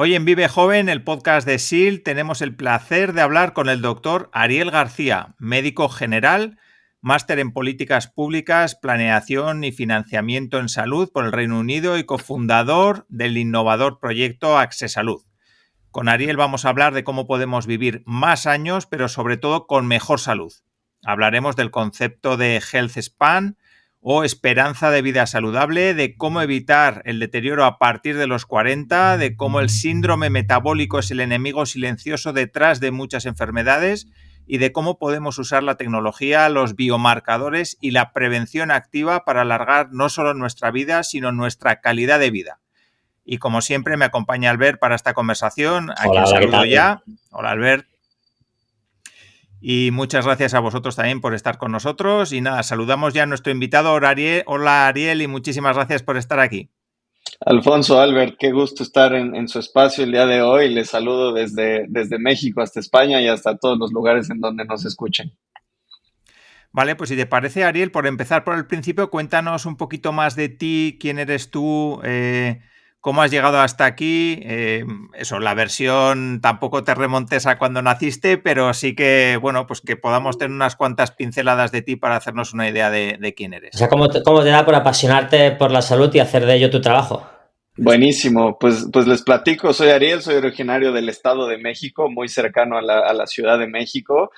Hoy en Vive Joven, el podcast de SIL, tenemos el placer de hablar con el doctor Ariel García, médico general, máster en políticas públicas, planeación y financiamiento en salud por el Reino Unido y cofundador del innovador proyecto Accesalud. Con Ariel vamos a hablar de cómo podemos vivir más años, pero sobre todo con mejor salud. Hablaremos del concepto de Health Span o esperanza de vida saludable, de cómo evitar el deterioro a partir de los 40, de cómo el síndrome metabólico es el enemigo silencioso detrás de muchas enfermedades y de cómo podemos usar la tecnología, los biomarcadores y la prevención activa para alargar no solo nuestra vida, sino nuestra calidad de vida. Y como siempre me acompaña Albert para esta conversación, a quien Hola, ¿qué saludo tal? ya. Hola Albert. Y muchas gracias a vosotros también por estar con nosotros. Y nada, saludamos ya a nuestro invitado Ariel. Hola Ariel y muchísimas gracias por estar aquí. Alfonso, Albert, qué gusto estar en su espacio el día de hoy. Les saludo desde México hasta España y hasta todos los lugares en donde nos escuchen. Vale, pues si te parece, Ariel, por empezar por el principio, cuéntanos un poquito más de ti, quién eres tú, cómo has llegado hasta aquí. Eso, la versión tampoco te remontes a cuando naciste, pero sí que, bueno, pues que podamos tener unas cuantas pinceladas de ti para hacernos una idea de quién eres. O sea, ¿cómo te da por apasionarte por la salud y hacer de ello tu trabajo? Buenísimo, pues les platico, soy Ariel, soy originario del Estado de México, muy cercano a la Ciudad de México.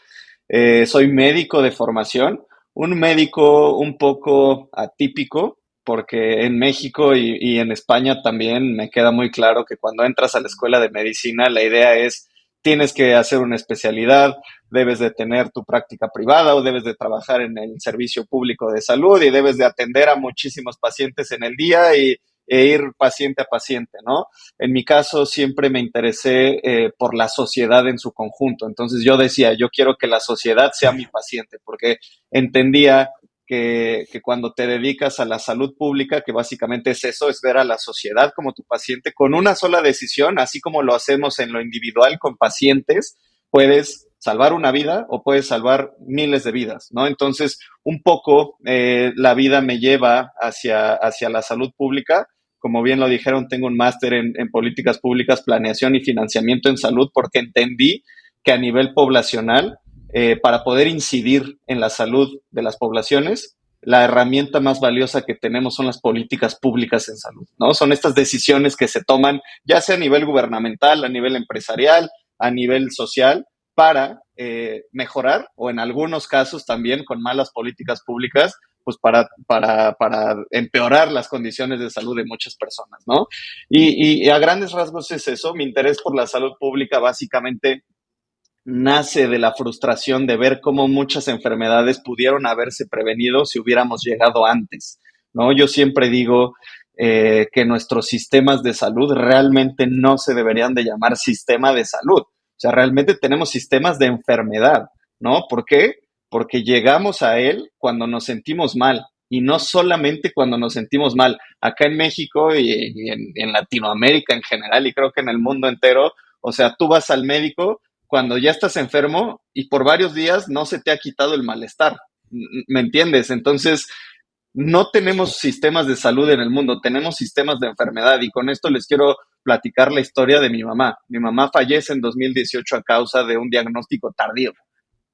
Soy médico de formación, un médico un poco atípico, porque en México y en España también me queda muy claro que cuando entras a la escuela de medicina, la idea es, tienes que hacer una especialidad, debes de tener tu práctica privada o debes de trabajar en el servicio público de salud y debes de atender a muchísimos pacientes en el día e ir paciente a paciente, ¿no? En mi caso siempre me interesé por la sociedad en su conjunto. Entonces yo decía, yo quiero que la sociedad sea mi paciente, porque entendía que cuando te dedicas a la salud pública, que básicamente es eso, es ver a la sociedad como tu paciente, con una sola decisión, así como lo hacemos en lo individual con pacientes, puedes salvar una vida o puedes salvar miles de vidas, ¿no? Entonces, un poco la vida me lleva hacia la salud pública. Como bien lo dijeron, tengo un máster en políticas públicas, planeación y financiamiento en salud, porque entendí que a nivel poblacional, para poder incidir en la salud de las poblaciones, la herramienta más valiosa que tenemos son las políticas públicas en salud, ¿no? Son estas decisiones que se toman, ya sea a nivel gubernamental, a nivel empresarial, a nivel social, para mejorar o en algunos casos también con malas políticas públicas, pues para empeorar las condiciones de salud de muchas personas, ¿no? Y a grandes rasgos es eso, mi interés por la salud pública básicamente nace de la frustración de ver cómo muchas enfermedades pudieron haberse prevenido si hubiéramos llegado antes, ¿no? Yo siempre digo que nuestros sistemas de salud realmente no se deberían de llamar sistema de salud, o sea, realmente tenemos sistemas de enfermedad, ¿no? ¿Por qué? Porque llegamos a él cuando nos sentimos mal, y no solamente cuando nos sentimos mal. Acá en México y en Latinoamérica en general, y creo que en el mundo entero, o sea, tú vas al médico cuando ya estás enfermo y por varios días no se te ha quitado el malestar. ¿Me entiendes? Entonces, no tenemos sistemas de salud en el mundo, tenemos sistemas de enfermedad y con esto les quiero platicar la historia de mi mamá. Mi mamá fallece en 2018 a causa de un diagnóstico tardío.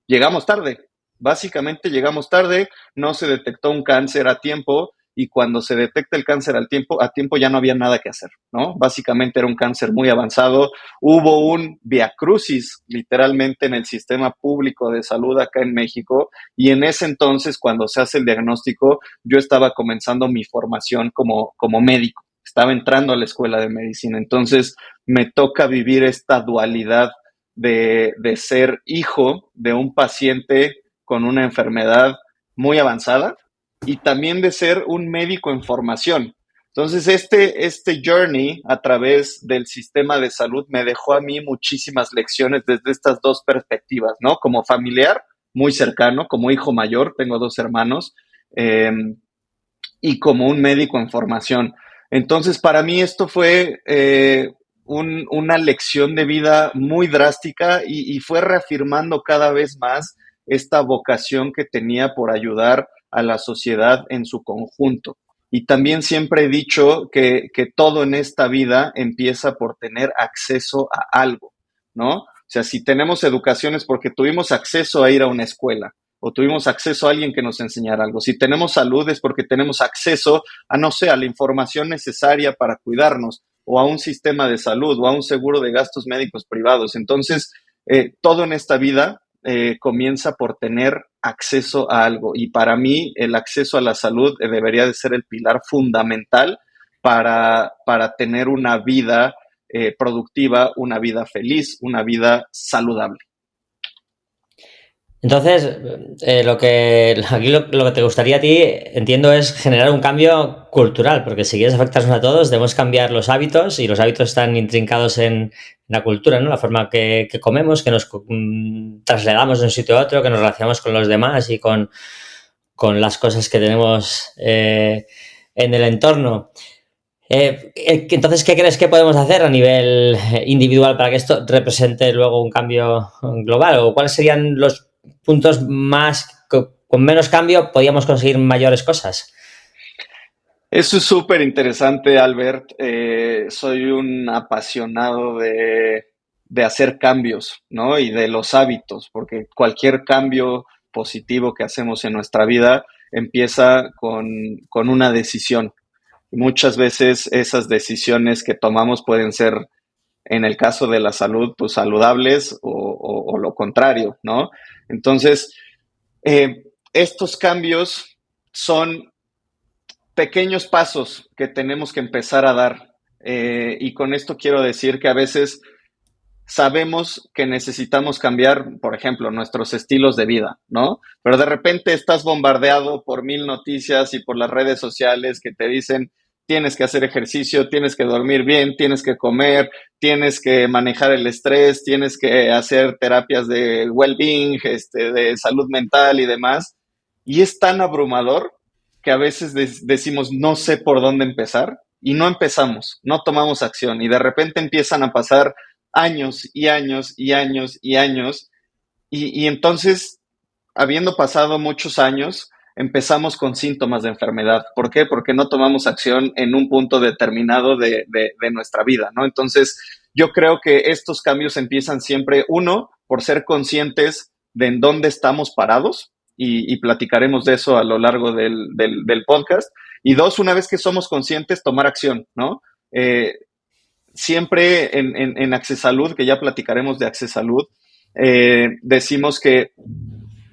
Llegamos tarde, básicamente llegamos tarde, no se detectó un cáncer a tiempo y cuando se detecta el cáncer a tiempo ya no había nada que hacer, ¿no? Básicamente era un cáncer muy avanzado, hubo un viacrucis literalmente en el sistema público de salud acá en México y en ese entonces cuando se hace el diagnóstico yo estaba comenzando mi formación como médico, estaba entrando a la escuela de medicina, entonces me toca vivir esta dualidad de ser hijo de un paciente con una enfermedad muy avanzada y también de ser un médico en formación. Entonces, este journey a través del sistema de salud me dejó a mí muchísimas lecciones desde estas dos perspectivas, ¿no? Como familiar, muy cercano, como hijo mayor, tengo dos hermanos, eh, y como un médico en formación. Entonces, para mí esto fue una lección de vida muy drástica y fue reafirmando cada vez más esta vocación que tenía por ayudar a la sociedad en su conjunto. Y también siempre he dicho que todo en esta vida empieza por tener acceso a algo, ¿no? O sea, si tenemos educación es porque tuvimos acceso a ir a una escuela o tuvimos acceso a alguien que nos enseñara algo. Si tenemos salud es porque tenemos acceso a, no sé, a la información necesaria para cuidarnos o a un sistema de salud o a un seguro de gastos médicos privados. Entonces, todo en esta vida comienza por tener acceso a algo. Y para mí el acceso a la salud debería de ser el pilar fundamental para tener una vida productiva, una vida feliz, una vida saludable. Entonces, lo que te gustaría a ti, entiendo, es generar un cambio cultural, porque si quieres afectarnos a todos, debemos cambiar los hábitos y los hábitos están intrincados en la cultura, ¿no? La forma que comemos, que nos trasladamos de un sitio a otro, que nos relacionamos con los demás y con las cosas que tenemos en el entorno. Entonces, ¿qué crees que podemos hacer a nivel individual para que esto represente luego un cambio global? ¿O cuáles serían los puntos más con menos cambio podíamos conseguir mayores cosas? Eso es súper interesante, Albert. Soy un apasionado de hacer cambios, ¿no? Y de los hábitos, porque cualquier cambio positivo que hacemos en nuestra vida empieza con una decisión. Y muchas veces esas decisiones que tomamos pueden ser, en el caso de la salud, pues saludables o lo contrario, ¿no? Entonces, estos cambios son pequeños pasos que tenemos que empezar a dar. Y con esto quiero decir que a veces sabemos que necesitamos cambiar, por ejemplo, nuestros estilos de vida, ¿no? Pero de repente estás bombardeado por 1000 noticias y por las redes sociales que te dicen tienes que hacer ejercicio, tienes que dormir bien, tienes que comer, tienes que manejar el estrés, tienes que hacer terapias de well-being, de salud mental y demás. Y es tan abrumador que a veces decimos no sé por dónde empezar y no empezamos, no tomamos acción y de repente empiezan a pasar años y años y años y años. Y entonces, habiendo pasado muchos años, empezamos con síntomas de enfermedad. ¿Por qué? Porque no tomamos acción en un punto determinado de nuestra vida, ¿no? Entonces, yo creo que estos cambios empiezan siempre, uno, por ser conscientes de en dónde estamos parados, y platicaremos de eso a lo largo del podcast. Y dos, una vez que somos conscientes, tomar acción, ¿no? Siempre en Accesalud, que ya platicaremos de Accesalud, decimos que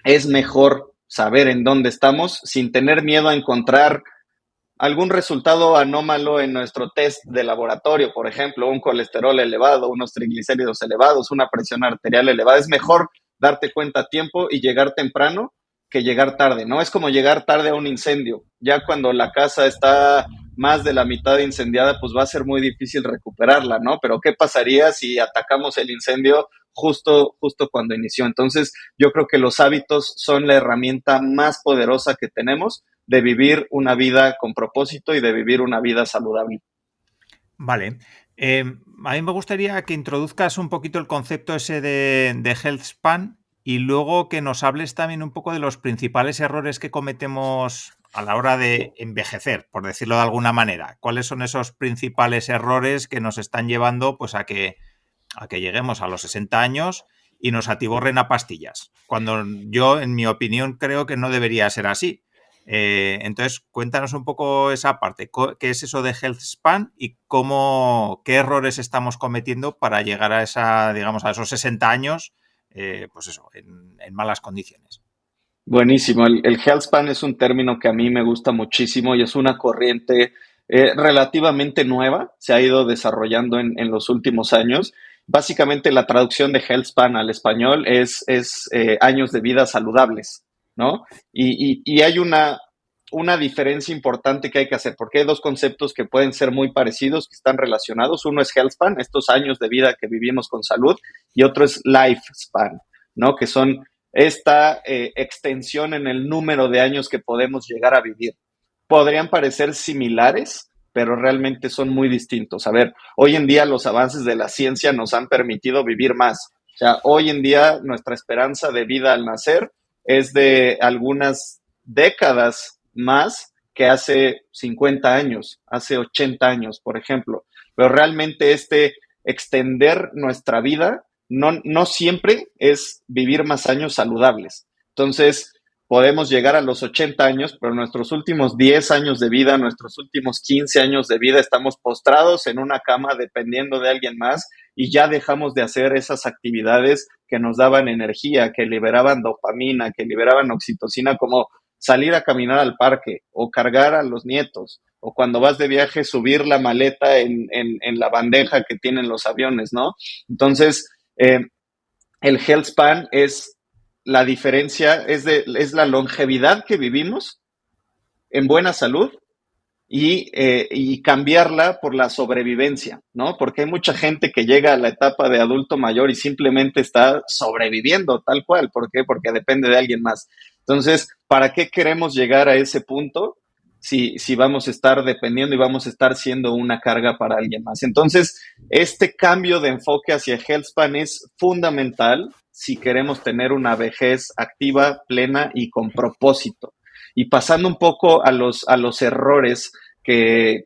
es mejor saber en dónde estamos sin tener miedo a encontrar algún resultado anómalo en nuestro test de laboratorio, por ejemplo, un colesterol elevado, unos triglicéridos elevados, una presión arterial elevada. Es mejor darte cuenta a tiempo y llegar temprano que llegar tarde, ¿no? Es como llegar tarde a un incendio. Ya cuando la casa está más de la mitad incendiada, pues va a ser muy difícil recuperarla, ¿no? Pero ¿qué pasaría si atacamos el incendio justo cuando inició? Entonces, yo creo que los hábitos son la herramienta más poderosa que tenemos de vivir una vida con propósito y de vivir una vida saludable. Vale. A mí me gustaría que introduzcas un poquito el concepto ese de Health Span y luego que nos hables también un poco de los principales errores que cometemos a la hora de envejecer, por decirlo de alguna manera. ¿Cuáles son esos principales errores que nos están llevando pues, a que lleguemos a los 60 años y nos atiborren a pastillas? Cuando yo, en mi opinión, creo que no debería ser así. Entonces, cuéntanos un poco esa parte. ¿Qué es eso de Health Span y qué errores estamos cometiendo para llegar a a esos 60 años, pues eso, en malas condiciones? Buenísimo. El Health Span es un término que a mí me gusta muchísimo y es una corriente relativamente nueva. Se ha ido desarrollando en los últimos años. Básicamente, la traducción de Health Span al español es años de vida saludables, ¿no? Y hay una diferencia importante que hay que hacer, porque hay dos conceptos que pueden ser muy parecidos, que están relacionados. Uno es Health Span, estos años de vida que vivimos con salud, y otro es Life Span, ¿no? Que son esta extensión en el número de años que podemos llegar a vivir. Podrían parecer similares, pero realmente son muy distintos. A ver, hoy en día los avances de la ciencia nos han permitido vivir más. O sea, hoy en día nuestra esperanza de vida al nacer es de algunas décadas más que hace 50 años, hace 80 años, por ejemplo. Pero realmente extender nuestra vida no siempre es vivir más años saludables. Entonces, podemos llegar a los 80 años, pero nuestros últimos 10 años de vida, nuestros últimos 15 años de vida, estamos postrados en una cama dependiendo de alguien más y ya dejamos de hacer esas actividades que nos daban energía, que liberaban dopamina, que liberaban oxitocina, como salir a caminar al parque o cargar a los nietos o cuando vas de viaje subir la maleta en la bandeja que tienen los aviones, ¿no? Entonces, el health span es la diferencia, es la longevidad que vivimos en buena salud y cambiarla por la sobrevivencia, ¿no? Porque hay mucha gente que llega a la etapa de adulto mayor y simplemente está sobreviviendo tal cual. ¿Por qué? Porque depende de alguien más. Entonces, ¿para qué queremos llegar a ese punto si vamos a estar dependiendo y vamos a estar siendo una carga para alguien más? Entonces, este cambio de enfoque hacia HealthSpan es fundamental si queremos tener una vejez activa, plena y con propósito. Y pasando un poco a los errores que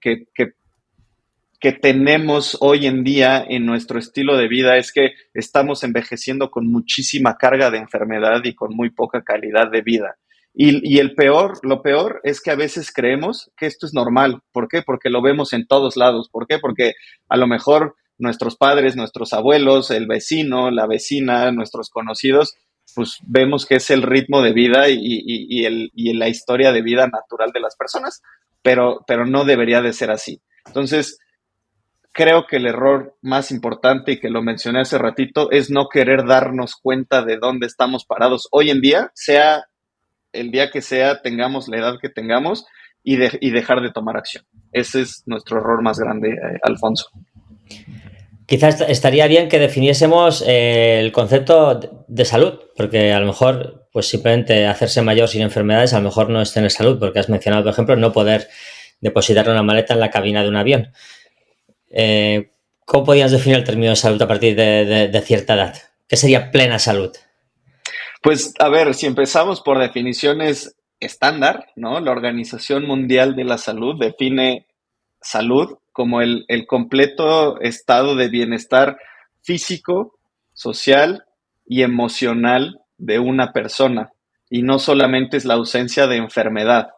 tenemos hoy en día en nuestro estilo de vida, es que estamos envejeciendo con muchísima carga de enfermedad y con muy poca calidad de vida. Y lo peor es que a veces creemos que esto es normal. ¿Por qué? Porque lo vemos en todos lados. ¿Por qué? Porque a lo mejor nuestros padres, nuestros abuelos, el vecino, la vecina, nuestros conocidos, pues vemos que es el ritmo de vida y la historia de vida natural de las personas, pero no debería de ser así. Entonces, creo que el error más importante, y que lo mencioné hace ratito, es no querer darnos cuenta de dónde estamos parados hoy en día, sea el día que sea, tengamos la edad que tengamos, y dejar de tomar acción. Ese es nuestro error más grande, Alfonso. Quizás estaría bien que definiésemos el concepto de salud, porque a lo mejor, pues simplemente hacerse mayor sin enfermedades, a lo mejor no es tener salud, porque has mencionado, por ejemplo, no poder depositar una maleta en la cabina de un avión. ¿Cómo podrías definir el término de salud a partir de cierta edad? ¿Qué sería plena salud? Pues, a ver, si empezamos por definiciones estándar, ¿no? La Organización Mundial de la Salud define salud como el completo estado de bienestar físico, social y emocional de una persona. Y no solamente es la ausencia de enfermedad,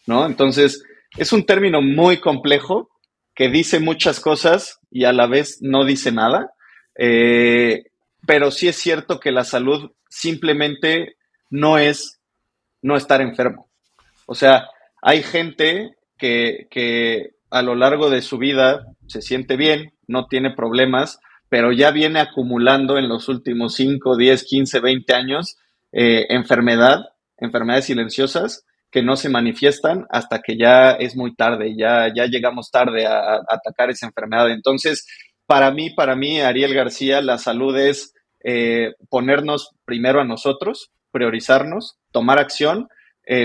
¿no? Entonces, es un término muy complejo que dice muchas cosas y a la vez no dice nada. Eh, pero sí es cierto que la salud simplemente no es no estar enfermo. O sea, hay gente que a lo largo de su vida se siente bien, no tiene problemas, pero ya viene acumulando en los últimos 5, 10, 15, 20 años enfermedades silenciosas que no se manifiestan hasta que ya es muy tarde, ya llegamos tarde a atacar esa enfermedad. Entonces, para mí, Ariel García, la salud es ponernos primero a nosotros, priorizarnos, tomar acción,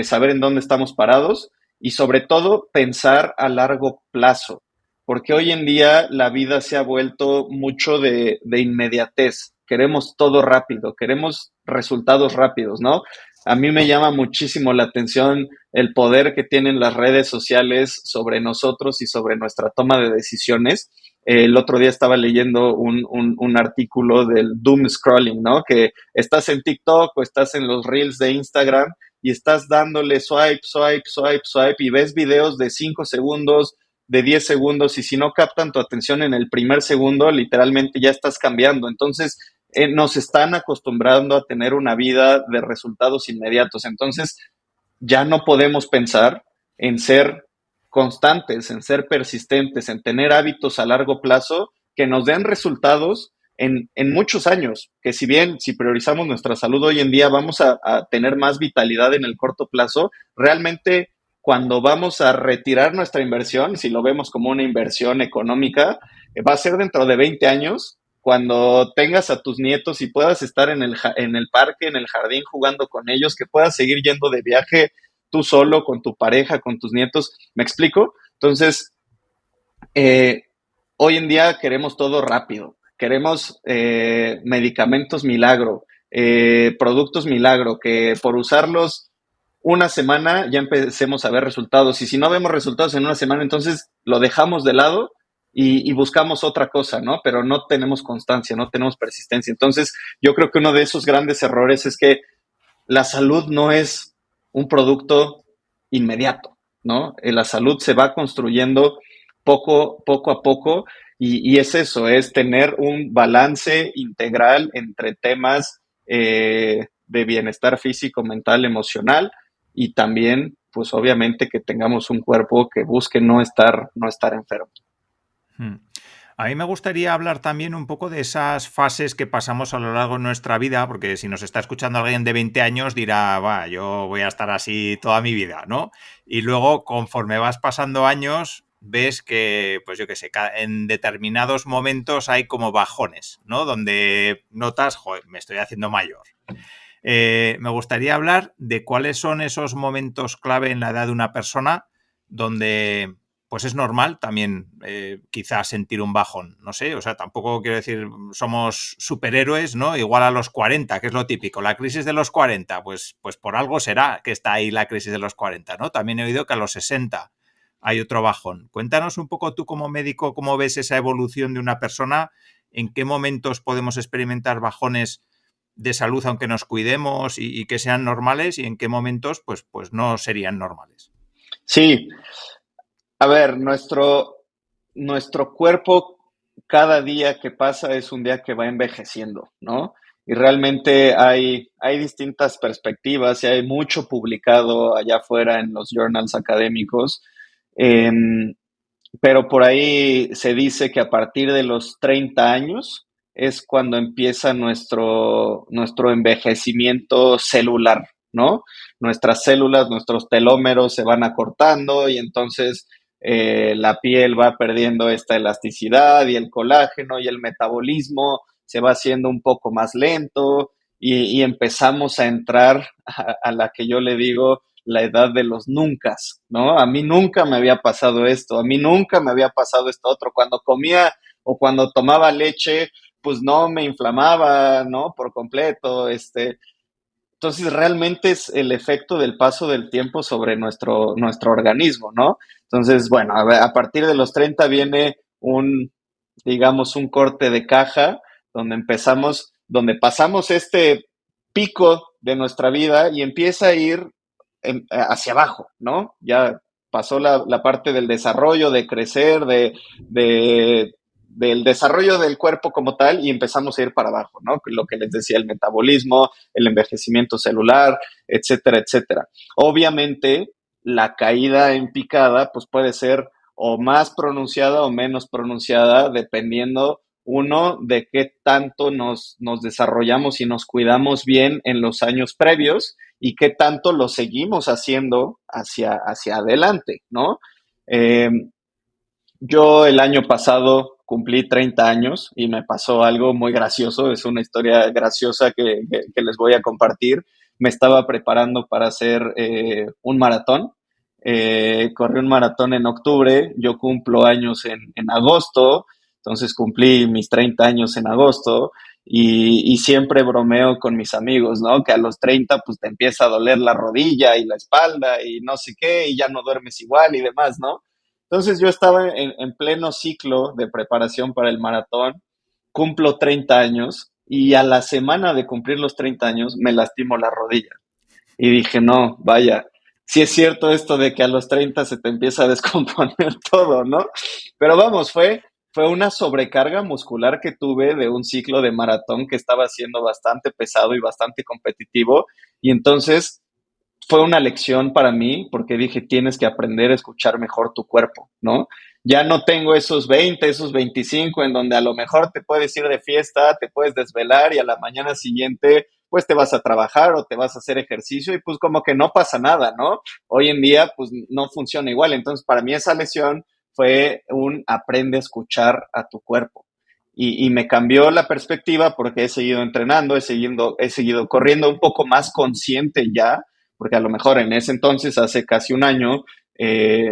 saber en dónde estamos parados y sobre todo pensar a largo plazo, porque hoy en día la vida se ha vuelto mucho de inmediatez. Queremos todo rápido, queremos resultados rápidos, ¿no? A mí me llama muchísimo la atención el poder que tienen las redes sociales sobre nosotros y sobre nuestra toma de decisiones. El otro día estaba leyendo un artículo del doom scrolling, ¿no? Que estás en TikTok o estás en los reels de Instagram y estás dándole swipe, swipe, swipe, swipe y ves videos de 5 segundos, de 10 segundos y si no captan tu atención en el primer segundo, literalmente ya estás cambiando. Entonces, nos están acostumbrando a tener una vida de resultados inmediatos. Entonces, ya no podemos pensar en ser constantes, en ser persistentes, en tener hábitos a largo plazo que nos den resultados en muchos años, que si bien si priorizamos nuestra salud hoy en día vamos a tener más vitalidad en el corto plazo, realmente cuando vamos a retirar nuestra inversión, si lo vemos como una inversión económica, va a ser dentro de 20 años, cuando tengas a tus nietos y puedas estar en el parque, en el jardín jugando con ellos, que puedas seguir yendo de viaje tú solo, con tu pareja, con tus nietos. ¿Me explico? Entonces, hoy en día queremos todo rápido. Queremos medicamentos milagro, productos milagro, que por usarlos una semana ya empecemos a ver resultados. Y si no vemos resultados en una semana, entonces lo dejamos de lado y buscamos otra cosa, ¿no? Pero no tenemos constancia, no tenemos persistencia. Entonces, yo creo que uno de esos grandes errores es que la salud no es un producto inmediato, ¿no? La salud se va construyendo poco a poco y es eso, es tener un balance integral entre temas de bienestar físico, mental, emocional y también, pues obviamente que tengamos un cuerpo que busque no estar enfermo. Hmm. A mí me gustaría hablar también un poco de esas fases que pasamos a lo largo de nuestra vida, porque si nos está escuchando alguien de 20 años dirá, va, yo voy a estar así toda mi vida, ¿no? Y luego, conforme vas pasando años, ves que, pues yo qué sé, en determinados momentos hay como bajones, ¿no? Donde notas, joder, me estoy haciendo mayor. Me gustaría hablar de cuáles son esos momentos clave en la edad de una persona donde pues es normal también quizás sentir un bajón, no sé, o sea, tampoco quiero decir somos superhéroes, ¿no? Igual a los 40, que es lo típico, la crisis de los 40, pues por algo será que está ahí la crisis de los 40, ¿no? También he oído que a los 60 hay otro bajón. Cuéntanos un poco tú como médico, cómo ves esa evolución de una persona, en qué momentos podemos experimentar bajones de salud aunque nos cuidemos y que sean normales y en qué momentos pues no serían normales. Sí, a ver, nuestro cuerpo cada día que pasa es un día que va envejeciendo, ¿no? Y realmente hay distintas perspectivas y hay mucho publicado allá afuera en los journals académicos, eh, pero por ahí se dice que a partir de los 30 años es cuando empieza nuestro envejecimiento celular, ¿no? Nuestras células, nuestros telómeros se van acortando y entonces la piel va perdiendo esta elasticidad y el colágeno y el metabolismo se va haciendo un poco más lento y empezamos a entrar a la que yo le digo la edad de los nuncas, ¿no? A mí nunca me había pasado esto, a mí nunca me había pasado esto otro. Cuando comía o cuando tomaba leche, pues no me inflamaba, ¿no? Por completo, entonces realmente es el efecto del paso del tiempo sobre nuestro organismo, ¿no? Entonces, bueno, a partir de los 30 viene digamos, un corte de caja donde pasamos este pico de nuestra vida y empieza a ir hacia abajo, ¿no? Ya pasó la parte del desarrollo, de crecer, de, del desarrollo del cuerpo como tal y empezamos a ir para abajo, ¿no? Lo que les decía, el metabolismo, el envejecimiento celular, etcétera, etcétera. Obviamente, la caída en picada, pues puede ser o más pronunciada o menos pronunciada, dependiendo uno de qué tanto nos desarrollamos y nos cuidamos bien en los años previos y qué tanto lo seguimos haciendo hacia adelante, ¿no? Eh, yo el año pasado cumplí 30 años y me pasó algo muy gracioso, es una historia graciosa que les voy a compartir. Me estaba preparando para hacer un maratón. Corrí un maratón en octubre, yo cumplo años en agosto, entonces cumplí mis 30 años en agosto y siempre bromeo con mis amigos, ¿no? Que a los 30 pues te empieza a doler la rodilla y la espalda y no sé qué y ya no duermes igual y demás, ¿no? Entonces yo estaba en pleno ciclo de preparación para el maratón, cumplo 30 años y a la semana de cumplir los 30 años me lastimo la rodilla. Y dije, no, vaya, sí es cierto esto de que a los 30 se te empieza a descomponer todo, ¿no? Pero vamos, fue una sobrecarga muscular que tuve de un ciclo de maratón que estaba siendo bastante pesado y bastante competitivo. Y entonces fue una lección para mí porque dije, tienes que aprender a escuchar mejor tu cuerpo, ¿no? Ya no tengo esos 20, esos 25 en donde a lo mejor te puedes ir de fiesta, te puedes desvelar y a la mañana siguiente pues te vas a trabajar o te vas a hacer ejercicio y pues como que no pasa nada, ¿no? Hoy en día pues no funciona igual. Entonces para mí esa lesión fue un aprende a escuchar a tu cuerpo. Y me cambió la perspectiva porque he seguido entrenando, he seguido corriendo un poco más consciente ya, porque a lo mejor en ese entonces, hace casi un año,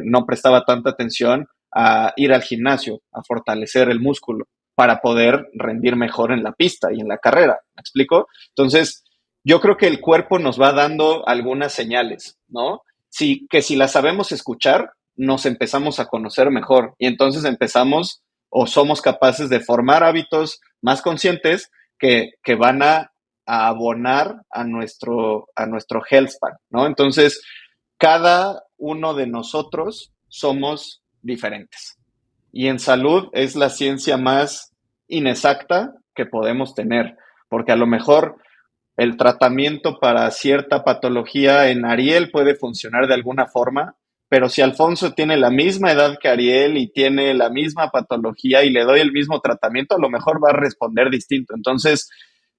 no prestaba tanta atención a ir al gimnasio, a fortalecer el músculo para poder rendir mejor en la pista y en la carrera. ¿Me explico? Entonces, yo creo que el cuerpo nos va dando algunas señales, ¿no? Sí, que si las sabemos escuchar, nos empezamos a conocer mejor y entonces empezamos o somos capaces de formar hábitos más conscientes que van a abonar a nuestro health span, ¿no? Entonces, cada uno de nosotros somos diferentes. Y en salud es la ciencia más inexacta que podemos tener, porque a lo mejor el tratamiento para cierta patología en Ariel puede funcionar de alguna forma, pero si Alfonso tiene la misma edad que Ariel y tiene la misma patología y le doy el mismo tratamiento, a lo mejor va a responder distinto. Entonces,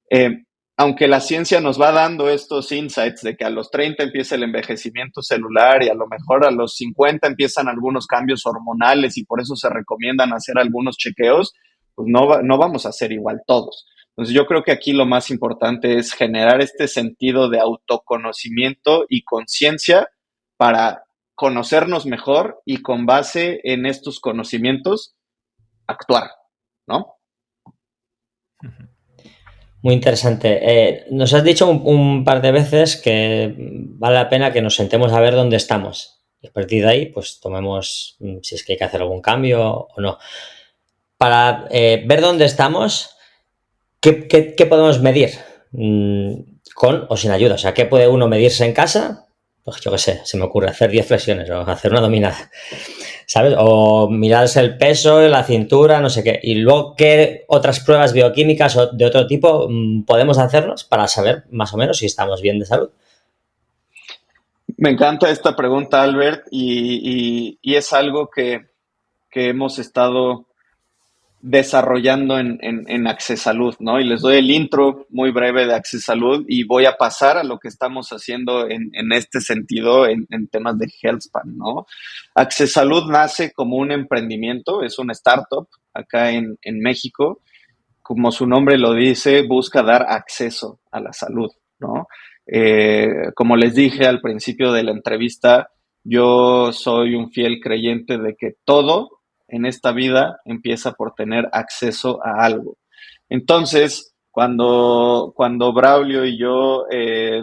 eh, aunque la ciencia nos va dando estos insights de que a los 30 empieza el envejecimiento celular y a lo mejor a los 50 empiezan algunos cambios hormonales y por eso se recomiendan hacer algunos chequeos, pues no vamos a ser igual todos. Entonces yo creo que aquí lo más importante es generar este sentido de autoconocimiento y conciencia para conocernos mejor y con base en estos conocimientos actuar, ¿no? Muy interesante. Nos has dicho un par de veces que vale la pena que nos sentemos a ver dónde estamos. Y a partir de ahí, pues tomemos si es que hay que hacer algún cambio o no. Para ver dónde estamos, ¿qué podemos medir? Con o sin ayuda. O sea, ¿qué puede uno medirse en casa? Pues yo qué sé, se me ocurre hacer 10 flexiones o hacer una dominada, ¿sabes? O mirarse el peso, la cintura, no sé qué. Y luego, ¿qué otras pruebas bioquímicas o de otro tipo podemos hacernos para saber más o menos si estamos bien de salud? Me encanta esta pregunta, Albert, y es algo que hemos estado desarrollando en Accesalud, ¿no? Y les doy el intro muy breve de Accesalud y voy a pasar a lo que estamos haciendo en este sentido en temas de HealthSpan, ¿no? Accesalud nace como un emprendimiento, es una startup acá en México. Como su nombre lo dice, busca dar acceso a la salud, ¿no? Como les dije al principio de la entrevista, yo soy un fiel creyente de que todo en esta vida empieza por tener acceso a algo. Entonces, cuando Braulio y yo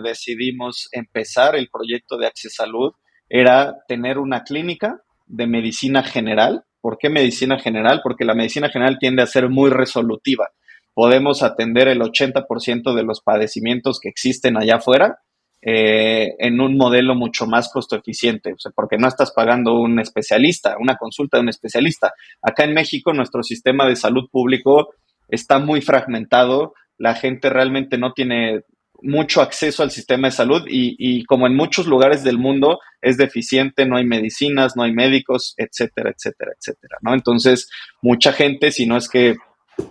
decidimos empezar el proyecto de Accesalud, era tener una clínica de medicina general. ¿Por qué medicina general? Porque la medicina general tiende a ser muy resolutiva. Podemos atender el 80% de los padecimientos que existen allá afuera en un modelo mucho más costo eficiente, o sea, porque no estás pagando un especialista, una consulta de un especialista. Acá en México nuestro sistema de salud público está muy fragmentado, la gente realmente no tiene mucho acceso al sistema de salud y como en muchos lugares del mundo es deficiente, no hay medicinas, no hay médicos, etcétera, etcétera, etcétera, ¿no? Entonces, mucha gente, si no es que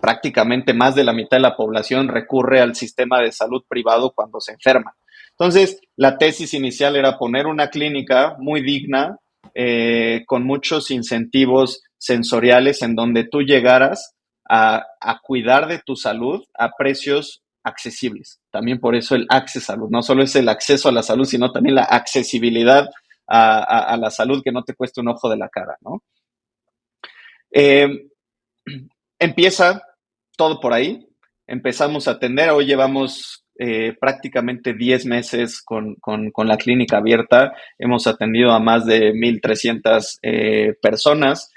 prácticamente más de la mitad de la población recurre al sistema de salud privado cuando se enferma. Entonces, la tesis inicial era poner una clínica muy digna, con muchos incentivos sensoriales en donde tú llegaras a cuidar de tu salud a precios accesibles. También por eso el Accesalud. No solo es el acceso a la salud, sino también la accesibilidad a la salud que no te cueste un ojo de la cara, ¿no? Eh, Empieza todo por ahí. Empezamos a atender. Hoy llevamos prácticamente 10 meses con la clínica abierta. Hemos atendido a más de 1,300 personas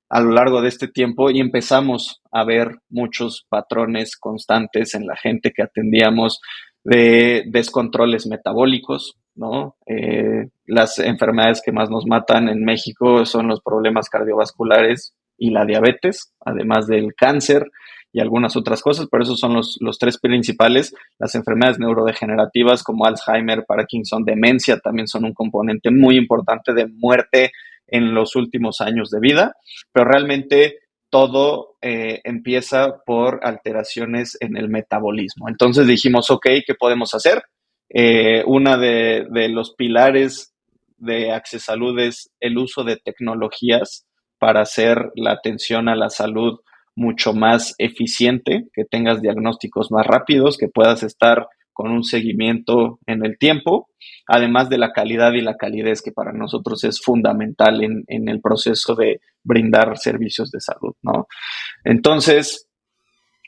a lo largo de este tiempo y empezamos a ver muchos patrones constantes en la gente que atendíamos de descontroles metabólicos, ¿no? Las enfermedades que más nos matan en México son los problemas cardiovasculares y la diabetes, además del cáncer y algunas otras cosas, pero esos son los tres principales. Las enfermedades neurodegenerativas como Alzheimer, Parkinson, demencia también son un componente muy importante de muerte en los últimos años de vida, pero realmente todo empieza por alteraciones en el metabolismo. Entonces dijimos, ok, ¿qué podemos hacer? Una de los pilares de Accesalud es el uso de tecnologías para hacer la atención a la salud mucho más eficiente, que tengas diagnósticos más rápidos, que puedas estar con un seguimiento en el tiempo, además de la calidad y la calidez que para nosotros es fundamental en el proceso de brindar servicios de salud, ¿no? Entonces,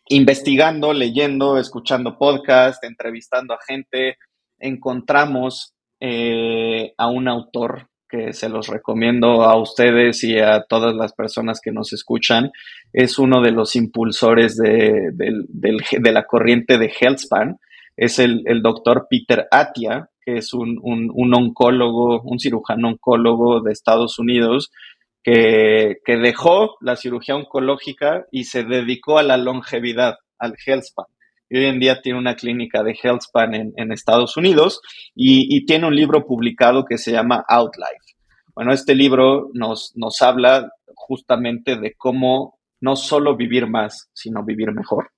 investigando, leyendo, escuchando podcast, entrevistando a gente, encontramos a un autor que se los recomiendo a ustedes y a todas las personas que nos escuchan. Es uno de los impulsores de la corriente de HealthSpan. Es el doctor Peter Attia, que es un oncólogo, un cirujano oncólogo de Estados Unidos, que dejó la cirugía oncológica y se dedicó a la longevidad, al HealthSpan. Y hoy en día tiene una clínica de HealthSpan en Estados Unidos y tiene un libro publicado que se llama Outlife. Bueno, este libro nos habla justamente de cómo no solo vivir más, sino vivir mejor.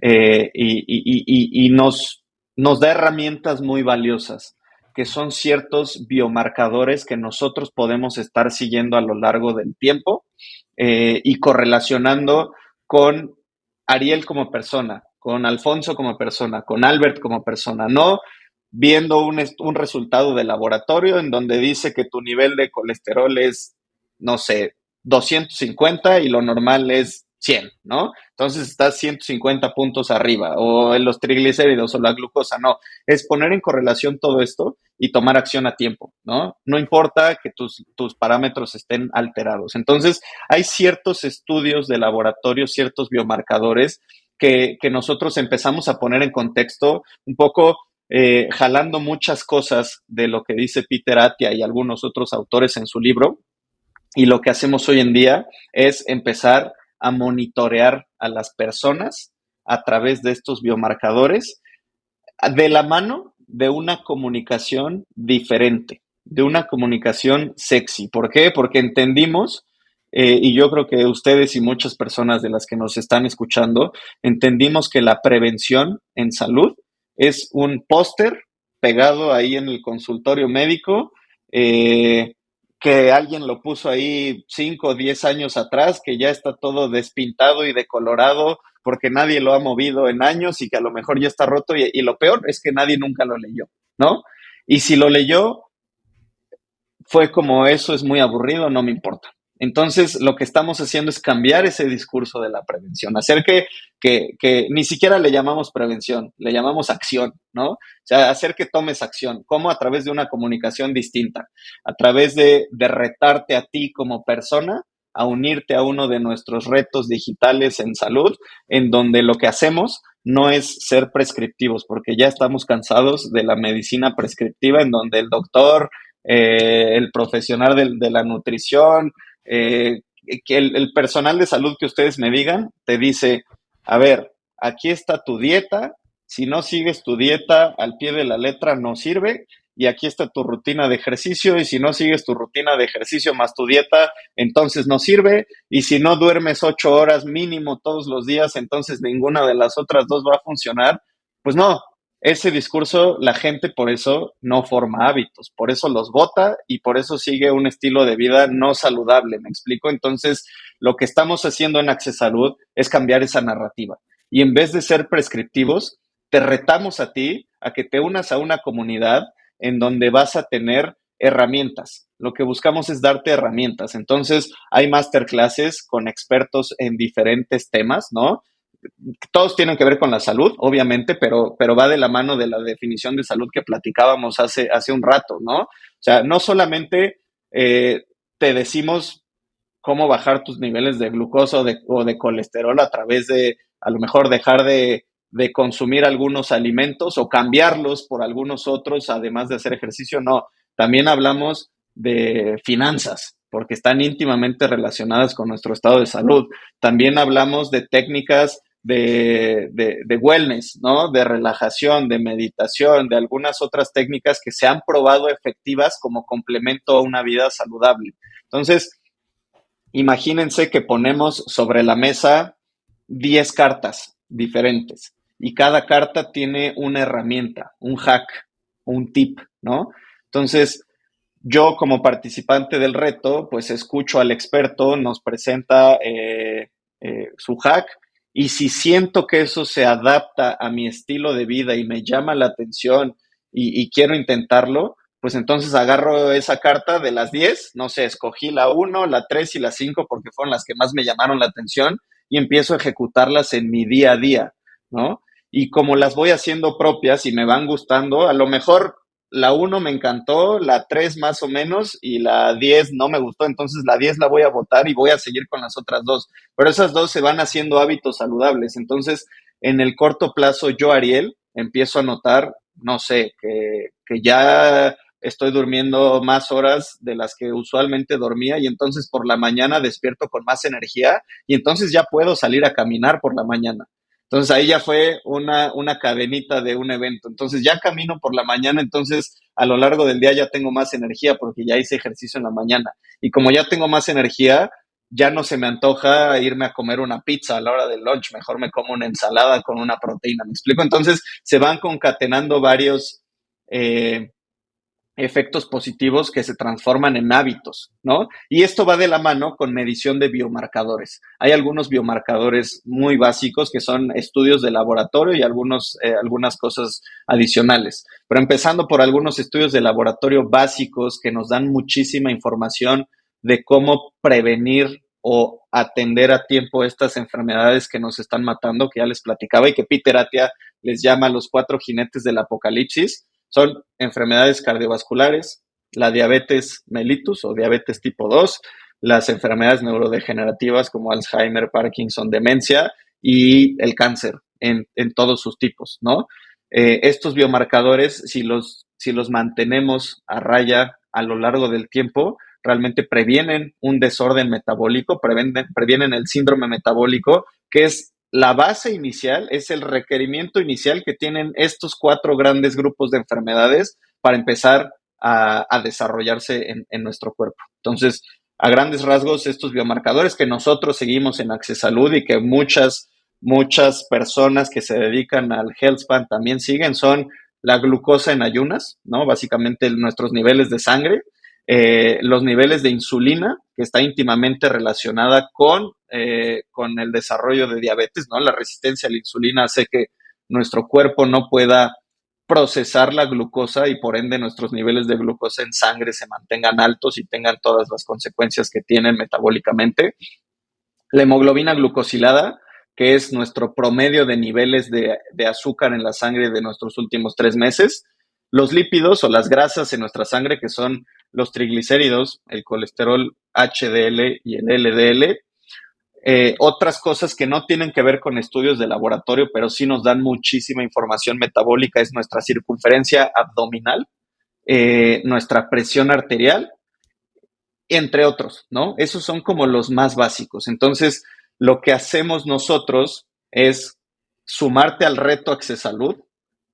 Y nos da herramientas muy valiosas, que son ciertos biomarcadores que nosotros podemos estar siguiendo a lo largo del tiempo y correlacionando con Ariel como persona, con Alfonso como persona, con Albert como persona, no viendo un resultado de laboratorio en donde dice que tu nivel de colesterol es, no sé, 250 y lo normal es 100, ¿no? Entonces estás 150 puntos arriba, o en los triglicéridos o la glucosa, no. Es poner en correlación todo esto y tomar acción a tiempo, ¿no? No importa que tus parámetros estén alterados. Entonces, hay ciertos estudios de laboratorio, ciertos biomarcadores que nosotros empezamos a poner en contexto un poco jalando muchas cosas de lo que dice Peter Attia y algunos otros autores en su libro. Y lo que hacemos hoy en día es empezar a monitorear a las personas a través de estos biomarcadores de la mano de una comunicación diferente, de una comunicación sexy. ¿Por qué? Porque entendimos, y yo creo que ustedes y muchas personas de las que nos están escuchando, entendimos que la prevención en salud es un póster pegado ahí en el consultorio médico, que alguien lo puso ahí 5 o 10 años atrás, que ya está todo despintado y decolorado porque nadie lo ha movido en años y que a lo mejor ya está roto y lo peor es que nadie nunca lo leyó, ¿no? Y si lo leyó, fue como eso es muy aburrido, no me importa. Entonces, lo que estamos haciendo es cambiar ese discurso de la prevención, hacer que ni siquiera le llamamos prevención, le llamamos acción, ¿no? O sea, hacer que tomes acción, como a través de una comunicación distinta, a través de retarte a ti como persona, a unirte a uno de nuestros retos digitales en salud, en donde lo que hacemos no es ser prescriptivos, porque ya estamos cansados de la medicina prescriptiva, en donde el doctor el profesional de la nutrición, que el personal de salud que ustedes me digan, te dice, a ver, aquí está tu dieta, si no sigues tu dieta al pie de la letra no sirve, y aquí está tu rutina de ejercicio, y si no sigues tu rutina de ejercicio más tu dieta, entonces no sirve, y si no duermes 8 horas mínimo todos los días, entonces ninguna de las otras dos va a funcionar. Pues no, ese discurso, la gente por eso no forma hábitos, por eso los vota y por eso sigue un estilo de vida no saludable, ¿me explico? Entonces, lo que estamos haciendo en Access Salud es cambiar esa narrativa. Y en vez de ser prescriptivos, te retamos a ti a que te unas a una comunidad en donde vas a tener herramientas. Lo que buscamos es darte herramientas. Entonces, hay masterclasses con expertos en diferentes temas, ¿no? Todos tienen que ver con la salud, obviamente, pero va de la mano de la definición de salud que platicábamos hace un rato, ¿no? O sea, no solamente te decimos cómo bajar tus niveles de glucosa o de colesterol a través de, a lo mejor, dejar de consumir algunos alimentos o cambiarlos por algunos otros, además de hacer ejercicio, no. También hablamos de finanzas, porque están íntimamente relacionadas con nuestro estado de salud. También hablamos de técnicas de wellness, ¿no? De relajación, de meditación, de algunas otras técnicas que se han probado efectivas como complemento a una vida saludable. Entonces, imagínense que ponemos sobre la mesa 10 cartas diferentes y cada carta tiene una herramienta, un hack, un tip, ¿no? Entonces, yo como participante del reto, pues escucho al experto, nos presenta su hack y si siento que eso se adapta a mi estilo de vida y me llama la atención y quiero intentarlo, pues entonces agarro esa carta de las 10, no sé, escogí la 1, la 3 y la 5 porque fueron las que más me llamaron la atención y empiezo a ejecutarlas en mi día a día, ¿no? Y como las voy haciendo propias y me van gustando, a lo mejor la 1 me encantó, la 3 más o menos y la 10 no me gustó, entonces la 10 la voy a botar y voy a seguir con las otras dos. Pero esas dos se van haciendo hábitos saludables. Entonces, en el corto plazo, yo, Ariel, empiezo a notar, no sé, que ya estoy durmiendo más horas de las que usualmente dormía y entonces por la mañana despierto con más energía y entonces ya puedo salir a caminar por la mañana. Entonces ahí ya fue una cadenita de un evento. Entonces ya camino por la mañana, entonces a lo largo del día ya tengo más energía porque ya hice ejercicio en la mañana. Y como ya tengo más energía, ya no se me antoja irme a comer una pizza a la hora del lunch, mejor me como una ensalada con una proteína, ¿me explico? Entonces se van concatenando varios eh, efectos positivos que se transforman en hábitos, ¿no? Y esto va de la mano con medición de biomarcadores. Hay algunos biomarcadores muy básicos que son estudios de laboratorio y algunas cosas adicionales. Pero empezando por algunos estudios de laboratorio básicos que nos dan muchísima información de cómo prevenir o atender a tiempo estas enfermedades que nos están matando, que ya les platicaba y que Peter Attia les llama los 4 jinetes del apocalipsis. Son enfermedades cardiovasculares, la diabetes mellitus o diabetes tipo 2, las enfermedades neurodegenerativas como Alzheimer, Parkinson, demencia y el cáncer en todos sus tipos, ¿no? Estos biomarcadores, si los mantenemos a raya a lo largo del tiempo, realmente previenen un desorden metabólico, previenen el síndrome metabólico, que es la base inicial, es el requerimiento inicial que tienen estos 4 grandes grupos de enfermedades para empezar a desarrollarse en nuestro cuerpo. Entonces, a grandes rasgos, estos biomarcadores que nosotros seguimos en Access Salud y que muchas personas que se dedican al HealthSpan también siguen son la glucosa en ayunas, ¿no? Básicamente nuestros niveles de sangre, los niveles de insulina, que está íntimamente relacionada con el desarrollo de diabetes, ¿no? La resistencia a la insulina hace que nuestro cuerpo no pueda procesar la glucosa y por ende nuestros niveles de glucosa en sangre se mantengan altos y tengan todas las consecuencias que tienen metabólicamente. La hemoglobina glucosilada, que es nuestro promedio de niveles de azúcar en la sangre de nuestros últimos 3 meses. Los lípidos o las grasas en nuestra sangre, que son los triglicéridos, el colesterol HDL y el LDL. Otras cosas que no tienen que ver con estudios de laboratorio, pero sí nos dan muchísima información metabólica, es nuestra circunferencia abdominal, nuestra presión arterial, entre otros, ¿no? Esos son como los más básicos. Entonces, lo que hacemos nosotros es sumarte al reto Access Salud,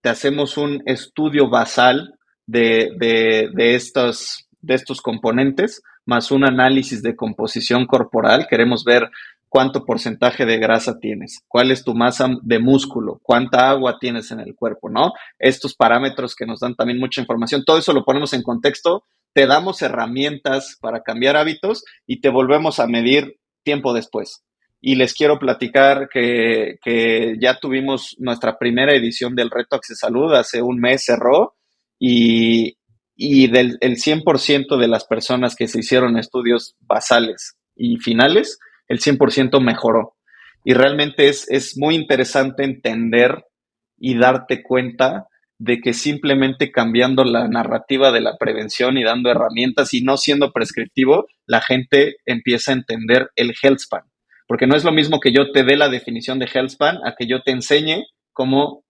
te hacemos un estudio basal de estos componentes, más un análisis de composición corporal. Queremos ver cuánto porcentaje de grasa tienes, cuál es tu masa de músculo, cuánta agua tienes en el cuerpo, ¿no? Estos parámetros que nos dan también mucha información, todo eso lo ponemos en contexto, te damos herramientas para cambiar hábitos y te volvemos a medir tiempo después. Y les quiero platicar que ya tuvimos nuestra primera edición del Reto Access Salud, hace un mes cerró y del el 100% de las personas que se hicieron estudios basales y finales, el 100% mejoró. Y realmente es muy interesante entender y darte cuenta de que simplemente cambiando la narrativa de la prevención y dando herramientas y no siendo prescriptivo, la gente empieza a entender el HealthSpan. Porque no es lo mismo que yo te dé la definición de HealthSpan a que yo te enseñe cómo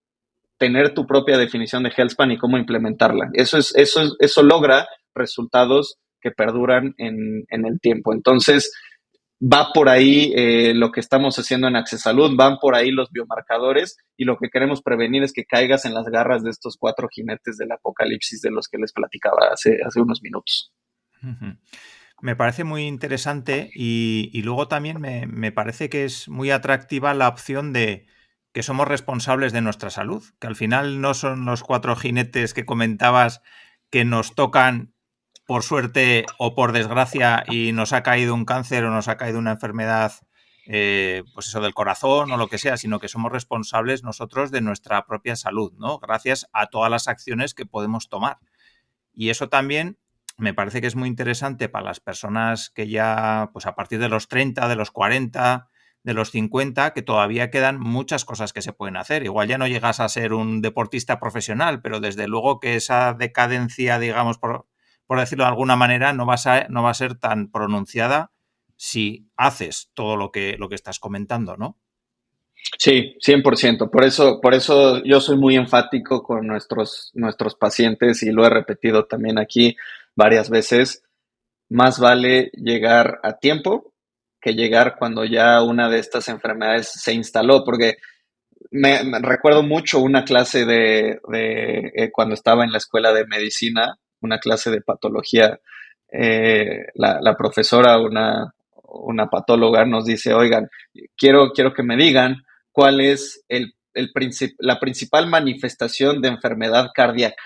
tener tu propia definición de HealthSpan y cómo implementarla. Eso logra resultados que perduran en el tiempo. Entonces, va por ahí lo que estamos haciendo en Access Salud, van por ahí los biomarcadores y lo que queremos prevenir es que caigas en las garras de estos 4 jinetes del apocalipsis de los que les platicaba hace unos minutos. Uh-huh. Me parece muy interesante y luego también me parece que es muy atractiva la opción de que somos responsables de nuestra salud, que al final no son los 4 jinetes que comentabas que nos tocan por suerte o por desgracia y nos ha caído un cáncer o nos ha caído una enfermedad, pues eso del corazón o lo que sea, sino que somos responsables nosotros de nuestra propia salud, ¿no? Gracias a todas las acciones que podemos tomar. Y eso también me parece que es muy interesante para las personas que ya, pues a partir de los 30, de los 40, de los 50 que todavía quedan muchas cosas que se pueden hacer. Igual ya no llegas a ser un deportista profesional, pero desde luego que esa decadencia, digamos, por decirlo de alguna manera, no va a ser tan pronunciada si haces todo lo que estás comentando, ¿no? Sí, 100%. Por eso yo soy muy enfático con nuestros pacientes y lo he repetido también aquí varias veces. Más vale llegar a tiempo que llegar cuando ya una de estas enfermedades se instaló, porque me recuerdo mucho una clase cuando estaba en la escuela de medicina, una clase de patología. La profesora, una patóloga, nos dice, oigan, quiero que me digan cuál es la principal manifestación de enfermedad cardíaca.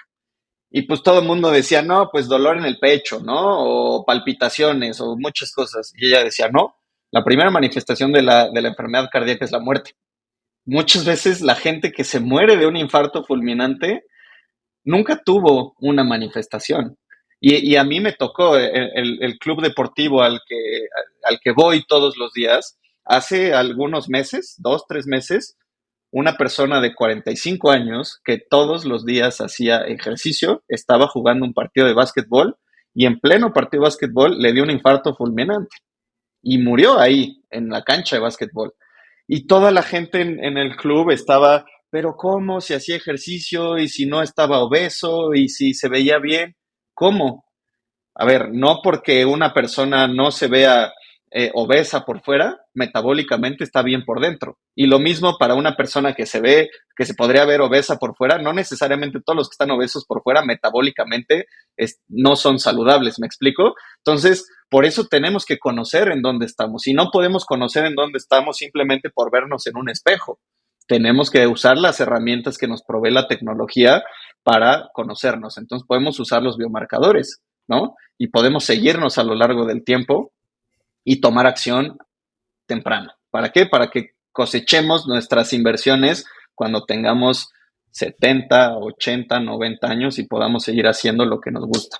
Y pues todo el mundo decía, no, pues dolor en el pecho, ¿no? O palpitaciones, o muchas cosas. Y ella decía, no, la primera manifestación de la enfermedad cardíaca es la muerte. Muchas veces la gente que se muere de un infarto fulminante nunca tuvo una manifestación. Y a mí me tocó el club deportivo al que voy todos los días. Hace algunos meses, 2, 3 meses, una persona de 45 años que todos los días hacía ejercicio, estaba jugando un partido de básquetbol y en pleno partido de básquetbol le dio un infarto fulminante y murió ahí, en la cancha de básquetbol. Y toda la gente en el club estaba, pero ¿cómo? Si hacía ejercicio y si no estaba obeso y si se veía bien, ¿cómo? A ver, no porque una persona no se vea obesa por fuera, metabólicamente está bien por dentro. Y lo mismo para una persona que se podría ver obesa por fuera, no necesariamente todos los que están obesos por fuera metabólicamente no son saludables, ¿me explico? Entonces, por eso tenemos que conocer en dónde estamos. Y no podemos conocer en dónde estamos simplemente por vernos en un espejo. Tenemos que usar las herramientas que nos provee la tecnología para conocernos. Entonces, podemos usar los biomarcadores, ¿no? Y podemos seguirnos a lo largo del tiempo y tomar acción temprano. ¿Para qué? Para que cosechemos nuestras inversiones cuando tengamos 70, 80, 90 años y podamos seguir haciendo lo que nos gusta.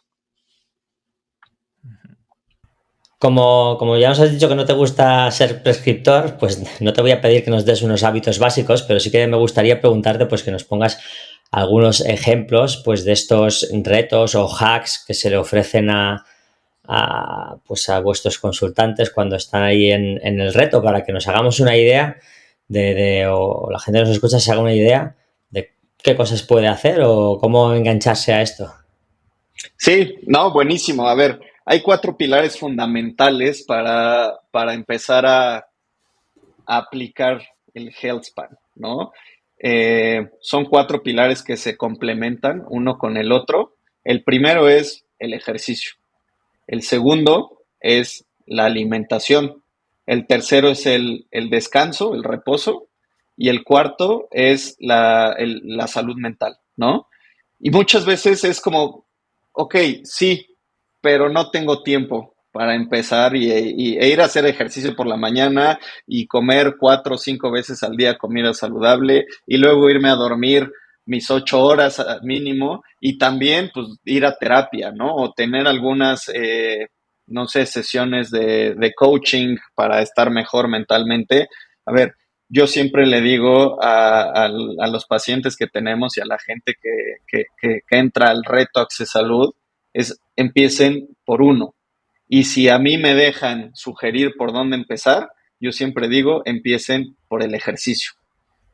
Como ya nos has dicho que no te gusta ser prescriptor, pues no te voy a pedir que nos des unos hábitos básicos, pero sí que me gustaría preguntarte pues que nos pongas algunos ejemplos pues de estos retos o hacks que se le ofrecen pues a vuestros consultantes cuando están ahí en el reto, para que nos hagamos una idea o la gente que nos escucha se haga una idea de qué cosas puede hacer o cómo engancharse a esto. Sí, no, buenísimo. A ver, hay 4 pilares fundamentales para empezar a aplicar el Health Span, ¿no? Son 4 pilares que se complementan uno con el otro. El primero es el ejercicio. El segundo es la alimentación. El tercero es el descanso, el reposo. Y el cuarto es la salud mental, ¿no? Y muchas veces es como, ok, sí, pero no tengo tiempo para empezar e ir a hacer ejercicio por la mañana y comer 4 o 5 veces al día comida saludable y luego irme a dormir mis 8 horas mínimo y también pues ir a terapia, ¿no? O tener algunas, no sé, sesiones de coaching para estar mejor mentalmente. A ver, yo siempre le digo a los pacientes que tenemos y a la gente que entra al reto Access Salud, es empiecen por uno. Y si a mí me dejan sugerir por dónde empezar, yo siempre digo, empiecen por el ejercicio.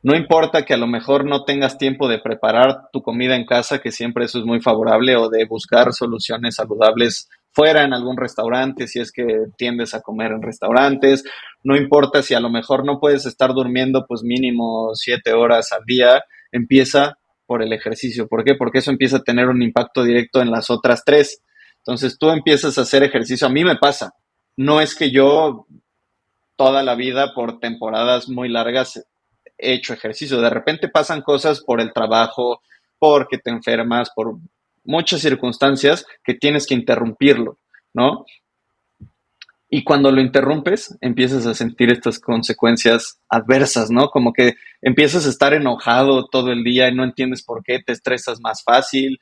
No importa que a lo mejor no tengas tiempo de preparar tu comida en casa, que siempre eso es muy favorable, o de buscar soluciones saludables fuera en algún restaurante, si es que tiendes a comer en restaurantes. No importa si a lo mejor no puedes estar durmiendo pues mínimo 7 horas al día, empieza por el ejercicio. ¿Por qué? Porque eso empieza a tener un impacto directo en las otras tres. Entonces tú empiezas a hacer ejercicio. A mí me pasa. No es que yo toda la vida por temporadas muy largas he hecho ejercicio. De repente pasan cosas por el trabajo, porque te enfermas, por muchas circunstancias que tienes que interrumpirlo, ¿no? Y cuando lo interrumpes, empiezas a sentir estas consecuencias adversas, ¿no? Como que empiezas a estar enojado todo el día y no entiendes por qué, te estresas más fácil,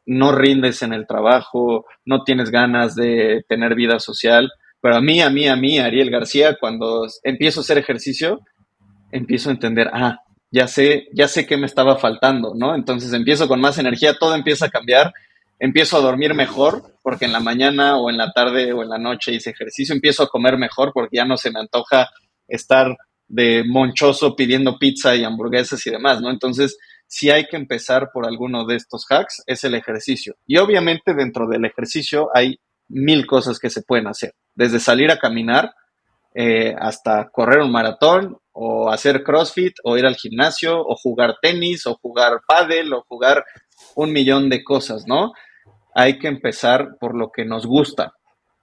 no rindes en el trabajo, no tienes ganas de tener vida social. Pero Ariel García, cuando empiezo a hacer ejercicio, empiezo a entender, ya sé qué me estaba faltando, ¿no? Entonces empiezo con más energía, todo empieza a cambiar, empiezo a dormir mejor, porque en la mañana o en la tarde o en la noche hice ejercicio, empiezo a comer mejor porque ya no se me antoja estar de monchoso pidiendo pizza y hamburguesas y demás, ¿no? Entonces, si hay que empezar por alguno de estos hacks, es el ejercicio. Y obviamente dentro del ejercicio hay mil cosas que se pueden hacer, desde salir a caminar, hasta correr un maratón o hacer CrossFit o ir al gimnasio o jugar tenis o jugar pádel o jugar un millón de cosas, ¿no? Hay que empezar por lo que nos gusta.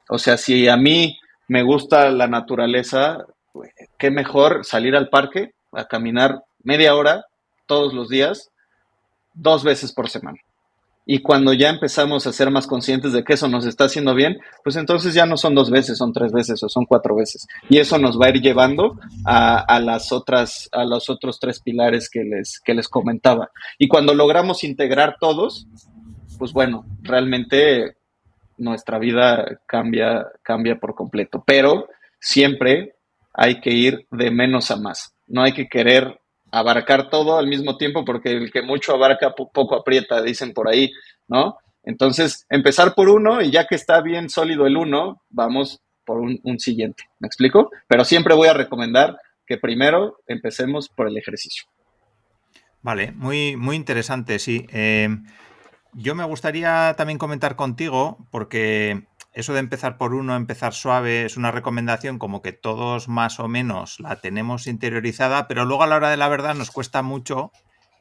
O sea, si a mí me gusta la naturaleza, qué mejor salir al parque a caminar media hora todos los días, 2 veces por semana. Y cuando ya empezamos a ser más conscientes de que eso nos está haciendo bien, pues entonces ya no son 2 veces, son 3 veces o son 4 veces. Y eso nos va a ir llevando a los otros tres pilares que les comentaba. Y cuando logramos integrar todos, pues bueno, realmente nuestra vida cambia por completo. Pero siempre hay que ir de menos a más. No hay que querer abarcar todo al mismo tiempo porque el que mucho abarca poco aprieta, dicen por ahí, ¿no? Entonces, empezar por uno y ya que está bien sólido el uno, vamos por un siguiente. ¿Me explico? Pero siempre voy a recomendar que primero empecemos por el ejercicio. Vale, muy, muy interesante, sí. Yo me gustaría también comentar contigo, porque eso de empezar por uno, empezar suave, es una recomendación como que todos más o menos la tenemos interiorizada, pero luego a la hora de la verdad nos cuesta mucho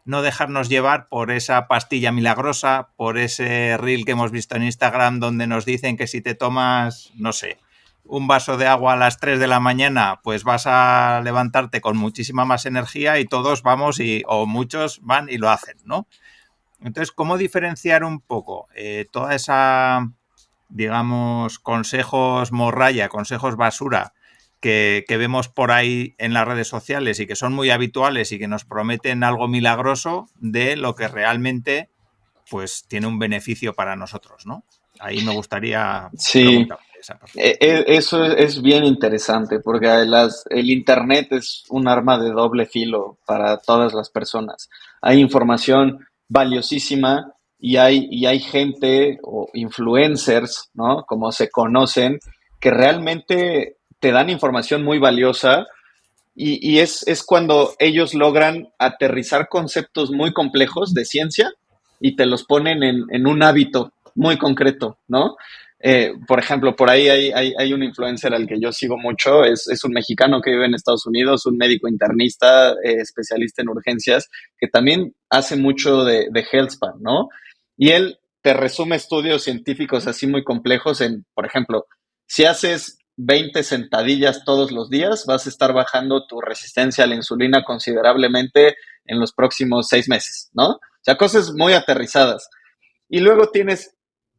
no dejarnos llevar por esa pastilla milagrosa, por ese reel que hemos visto en Instagram donde nos dicen que si te tomas, no sé, un vaso de agua a las 3 de la mañana, pues vas a levantarte con muchísima más energía y todos vamos o muchos van y lo hacen, ¿no? Entonces, ¿cómo diferenciar un poco toda esa, digamos, consejos morralla, consejos basura que vemos por ahí en las redes sociales y que son muy habituales y que nos prometen algo milagroso de lo que realmente pues tiene un beneficio para nosotros, ¿no? Ahí me gustaría Sí, preguntarte esa parte. eso es bien interesante porque el Internet es un arma de doble filo para todas las personas. Hay información valiosísima y hay gente o influencers, ¿no? Como se conocen, que realmente te dan información muy valiosa es cuando ellos logran aterrizar conceptos muy complejos de ciencia y te los ponen en un hábito muy concreto, ¿no? Por ejemplo, por ahí hay un influencer al que yo sigo mucho, es un mexicano que vive en Estados Unidos, un médico internista, especialista en urgencias, que también hace mucho de HealthSpan, ¿no? Y él te resume estudios científicos así muy complejos en, por ejemplo, si haces 20 sentadillas todos los días, vas a estar bajando tu resistencia a la insulina considerablemente en los próximos 6 meses, ¿no? O sea, cosas muy aterrizadas. Y luego tienes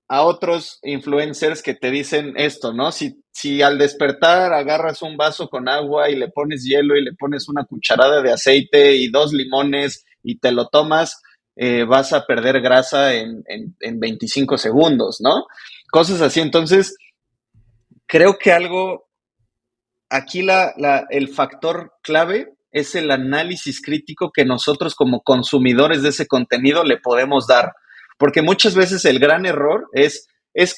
a otros influencers que te dicen esto, ¿no? Si al despertar agarras un vaso con agua y le pones hielo y le pones una cucharada de aceite y 2 limones y te lo tomas, vas a perder grasa en 25 segundos, ¿no? Cosas así. Entonces, creo que aquí el factor clave es el análisis crítico que nosotros como consumidores de ese contenido le podemos dar. Porque muchas veces el gran error es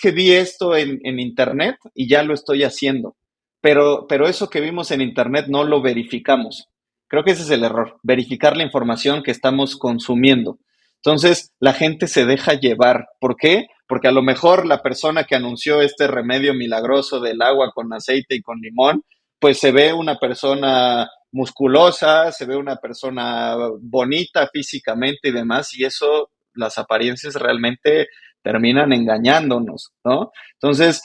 que vi esto en Internet y ya lo estoy haciendo. Pero eso que vimos en Internet no lo verificamos. Creo que ese es el error, verificar la información que estamos consumiendo. Entonces, la gente se deja llevar. ¿Por qué? Porque a lo mejor la persona que anunció este remedio milagroso del agua con aceite y con limón, pues se ve una persona musculosa, se ve una persona bonita físicamente y demás, y eso, las apariencias realmente terminan engañándonos, ¿no? Entonces,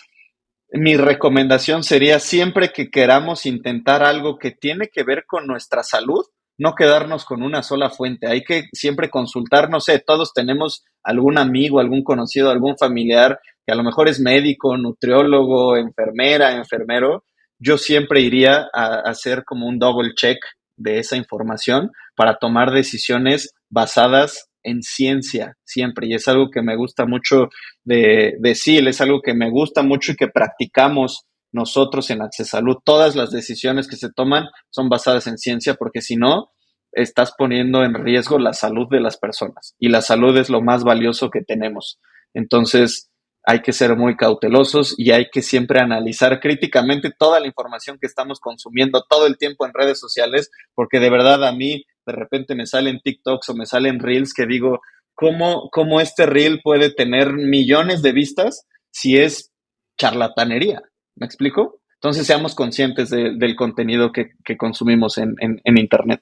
mi recomendación sería siempre que queramos intentar algo que tiene que ver con nuestra salud, no quedarnos con una sola fuente. Hay que siempre consultar, no sé, todos tenemos algún amigo, algún conocido, algún familiar que a lo mejor es médico, nutriólogo, enfermera, enfermero. Yo siempre iría a hacer como un double check de esa información para tomar decisiones basadas en ciencia siempre. Y es algo que me gusta mucho de SEAL, es algo que me gusta mucho y que practicamos nosotros en Access Salud, todas las decisiones que se toman son basadas en ciencia, porque si no, estás poniendo en riesgo la salud de las personas y la salud es lo más valioso que tenemos. Entonces, hay que ser muy cautelosos y hay que siempre analizar críticamente toda la información que estamos consumiendo todo el tiempo en redes sociales, porque de verdad a mí de repente me salen TikToks o me salen Reels que digo, ¿cómo este Reel puede tener millones de vistas si es charlatanería? ¿Me explico? Entonces seamos conscientes del contenido que consumimos en Internet.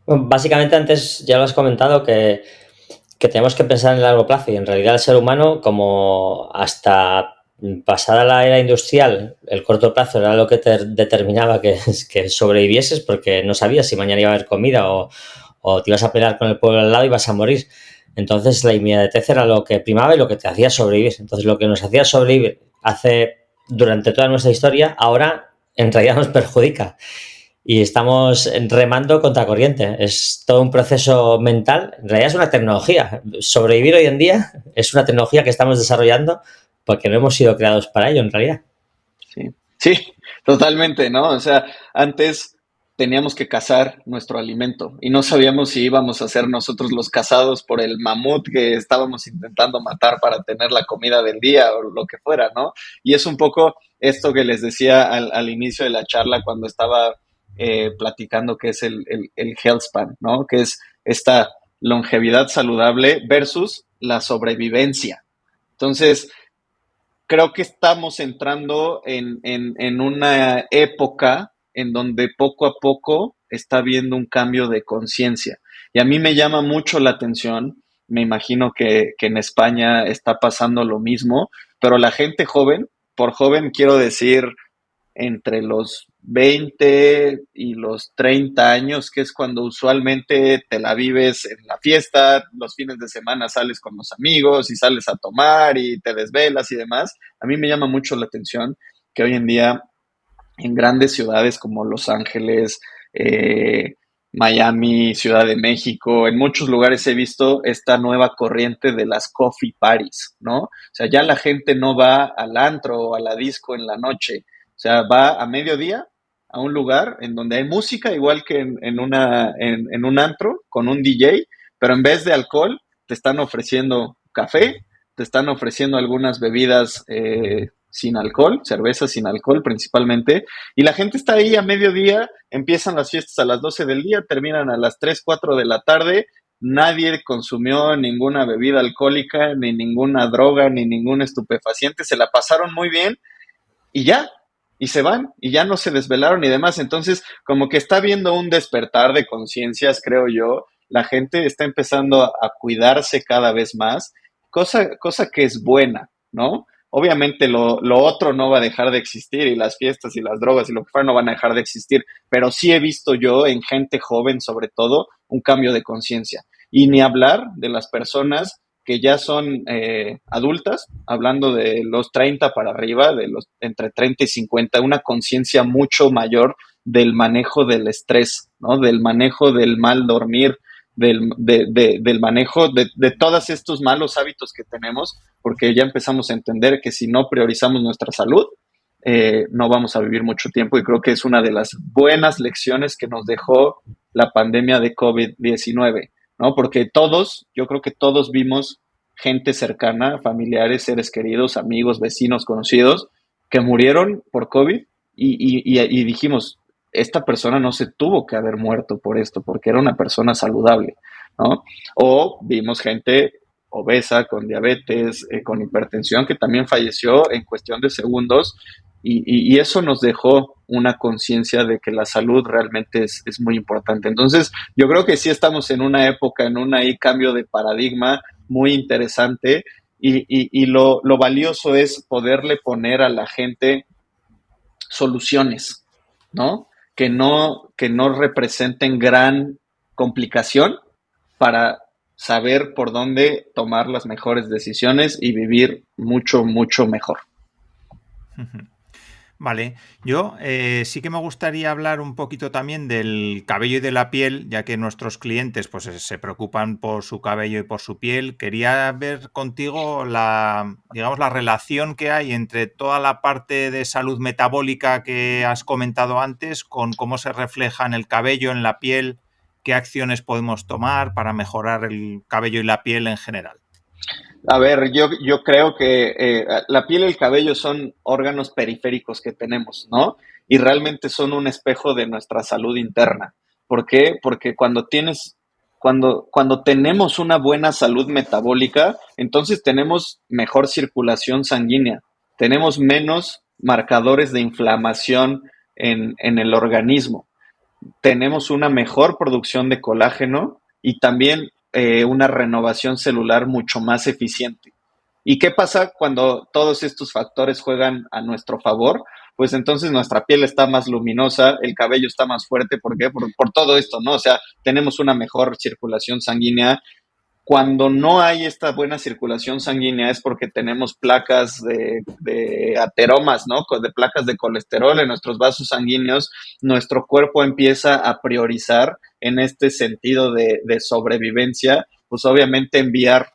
Bueno, básicamente antes ya lo has comentado que tenemos que pensar en el largo plazo y en realidad el ser humano, como hasta pasada la era industrial, el corto plazo era lo que te determinaba que sobrevivieses porque no sabías si mañana iba a haber comida o te ibas a pelear con el pueblo al lado y vas a morir. Entonces la inmediatez era lo que primaba y lo que te hacía sobrevivir. Entonces lo que nos hacía sobrevivir durante toda nuestra historia, ahora en realidad nos perjudica. Y estamos remando contra corriente. Es todo un proceso mental. En realidad es una tecnología. Sobrevivir hoy en día es una tecnología que estamos desarrollando porque no hemos sido creados para ello, en realidad. Sí, sí, totalmente, ¿no? O sea, antes teníamos que cazar nuestro alimento y no sabíamos si íbamos a ser nosotros los cazados por el mamut que estábamos intentando matar para tener la comida del día o lo que fuera, ¿no? Y es un poco esto que les decía al inicio de la charla cuando estaba platicando que es el health span, ¿no? Que es esta longevidad saludable versus la sobrevivencia. Entonces, creo que estamos entrando en una época en donde poco a poco está habiendo un cambio de conciencia. Y a mí me llama mucho la atención, me imagino que en España está pasando lo mismo, pero la gente joven, por joven quiero decir entre los 20 y los 30 años, que es cuando usualmente te la vives en la fiesta, los fines de semana sales con los amigos y sales a tomar y te desvelas y demás. A mí me llama mucho la atención que hoy en día en grandes ciudades como Los Ángeles, Miami, Ciudad de México, en muchos lugares he visto esta nueva corriente de las coffee parties, ¿no? O sea, ya la gente no va al antro o a la disco en la noche, o sea, va a mediodía a un lugar en donde hay música, igual que en un antro, con un DJ, pero en vez de alcohol, te están ofreciendo café, te están ofreciendo algunas bebidas sin alcohol, cervezas sin alcohol principalmente, y la gente está ahí a mediodía, empiezan las fiestas a las 12 del día, terminan a las 3 4 de la tarde, nadie consumió ninguna bebida alcohólica, ni ninguna droga, ni ningún estupefaciente, se la pasaron muy bien y ya, y se van, y ya no se desvelaron y demás. Entonces, como que está habiendo un despertar de conciencias, creo yo, la gente está empezando a cuidarse cada vez más, cosa que es buena, ¿no? Obviamente lo otro no va a dejar de existir y las fiestas y las drogas y lo que fuera no van a dejar de existir, pero sí he visto yo en gente joven sobre todo un cambio de conciencia. Y ni hablar de las personas que ya son adultas, hablando de los 30 para arriba, de los entre 30 y 50, una conciencia mucho mayor del manejo del estrés, ¿no? Del manejo del mal dormir, del manejo de todos estos malos hábitos que tenemos, porque ya empezamos a entender que si no priorizamos nuestra salud, no vamos a vivir mucho tiempo y creo que es una de las buenas lecciones que nos dejó la pandemia de COVID-19, ¿no? Porque todos, yo creo que todos vimos gente cercana, familiares, seres queridos, amigos, vecinos, conocidos, que murieron por COVID y dijimos, esta persona no se tuvo que haber muerto por esto, porque era una persona saludable, ¿no? O vimos gente obesa, con diabetes, con hipertensión, que también falleció en cuestión de segundos y eso nos dejó una conciencia de que la salud realmente es muy importante. Entonces, yo creo que sí estamos en una época, en un ahí cambio de paradigma muy interesante y lo valioso es poderle poner a la gente soluciones, ¿no? Que no representen gran complicación para saber por dónde tomar las mejores decisiones y vivir mucho, mucho mejor. Vale, yo sí que me gustaría hablar un poquito también del cabello y de la piel, ya que nuestros clientes pues se preocupan por su cabello y por su piel. Quería ver contigo digamos, la relación que hay entre toda la parte de salud metabólica que has comentado antes con cómo se refleja en el cabello, en la piel, qué acciones podemos tomar para mejorar el cabello y la piel en general. A ver, yo creo que la piel y el cabello son órganos periféricos que tenemos, ¿no? Y realmente son un espejo de nuestra salud interna. ¿Por qué? Porque cuando tenemos una buena salud metabólica, entonces tenemos mejor circulación sanguínea, tenemos menos marcadores de inflamación en el organismo, tenemos una mejor producción de colágeno y también una renovación celular mucho más eficiente. ¿Y qué pasa cuando todos estos factores juegan a nuestro favor? Pues entonces nuestra piel está más luminosa, el cabello está más fuerte. ¿Por qué? Por todo esto, ¿no? O sea, tenemos una mejor circulación sanguínea. Cuando no hay esta buena circulación sanguínea es porque tenemos placas de ateromas, ¿no? De placas de colesterol en nuestros vasos sanguíneos. Nuestro cuerpo empieza a priorizar en este sentido de sobrevivencia, pues obviamente enviar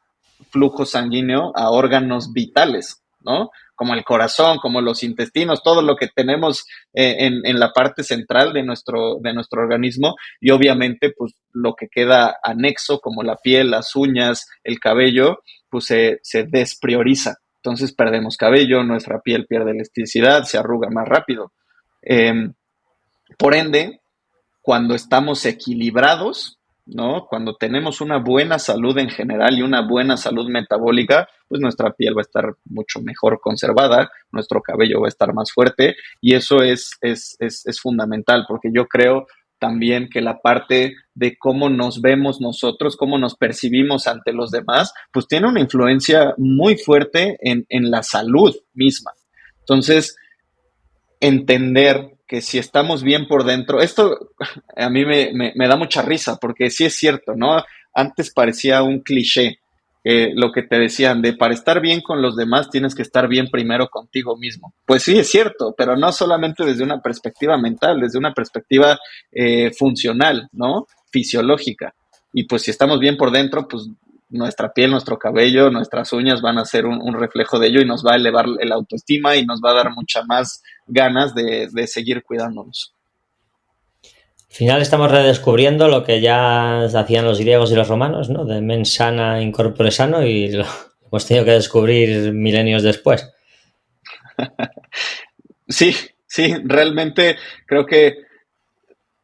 flujo sanguíneo a órganos vitales, ¿no? Como el corazón, como los intestinos, todo lo que tenemos en la parte central de nuestro organismo, y obviamente pues lo que queda anexo como la piel, las uñas, el cabello, pues se desprioriza. Entonces perdemos cabello, nuestra piel pierde elasticidad, se arruga más rápido. Eh, por ende, cuando estamos equilibrados, ¿no? Cuando tenemos una buena salud en general y una buena salud metabólica, pues nuestra piel va a estar mucho mejor conservada, nuestro cabello va a estar más fuerte, y eso es fundamental, porque yo creo también que la parte de cómo nos vemos nosotros, cómo nos percibimos ante los demás, pues tiene una influencia muy fuerte en la salud misma. Entonces, entender que si estamos bien por dentro, esto a mí me da mucha risa, porque sí es cierto, ¿no? Antes parecía un cliché, lo que te decían de para estar bien con los demás tienes que estar bien primero contigo mismo. Pues sí es cierto, pero no solamente desde una perspectiva mental, desde una perspectiva funcional, ¿no? Fisiológica. Y pues si estamos bien por dentro, pues nuestra piel, nuestro cabello, nuestras uñas van a ser un reflejo de ello, y nos va a elevar el autoestima y nos va a dar mucha más ganas de seguir cuidándonos. Al final estamos redescubriendo lo que ya hacían los griegos y los romanos, ¿no? De mens sana in corpore sano, y lo hemos tenido que descubrir milenios después. Sí, sí, realmente creo que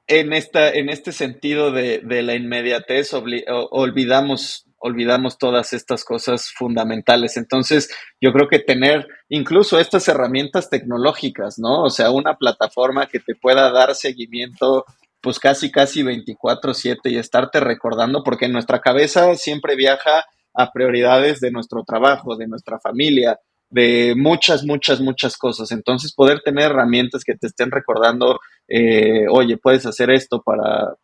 en este sentido de la inmediatez olvidamos todas estas cosas fundamentales. Entonces, yo creo que tener incluso estas herramientas tecnológicas, ¿no? O sea, una plataforma que te pueda dar seguimiento, pues casi 24/7, y estarte recordando, porque en nuestra cabeza siempre viaja a prioridades de nuestro trabajo, de nuestra familia, de muchas cosas. Entonces, poder tener herramientas que te estén recordando, oye, puedes hacer esto para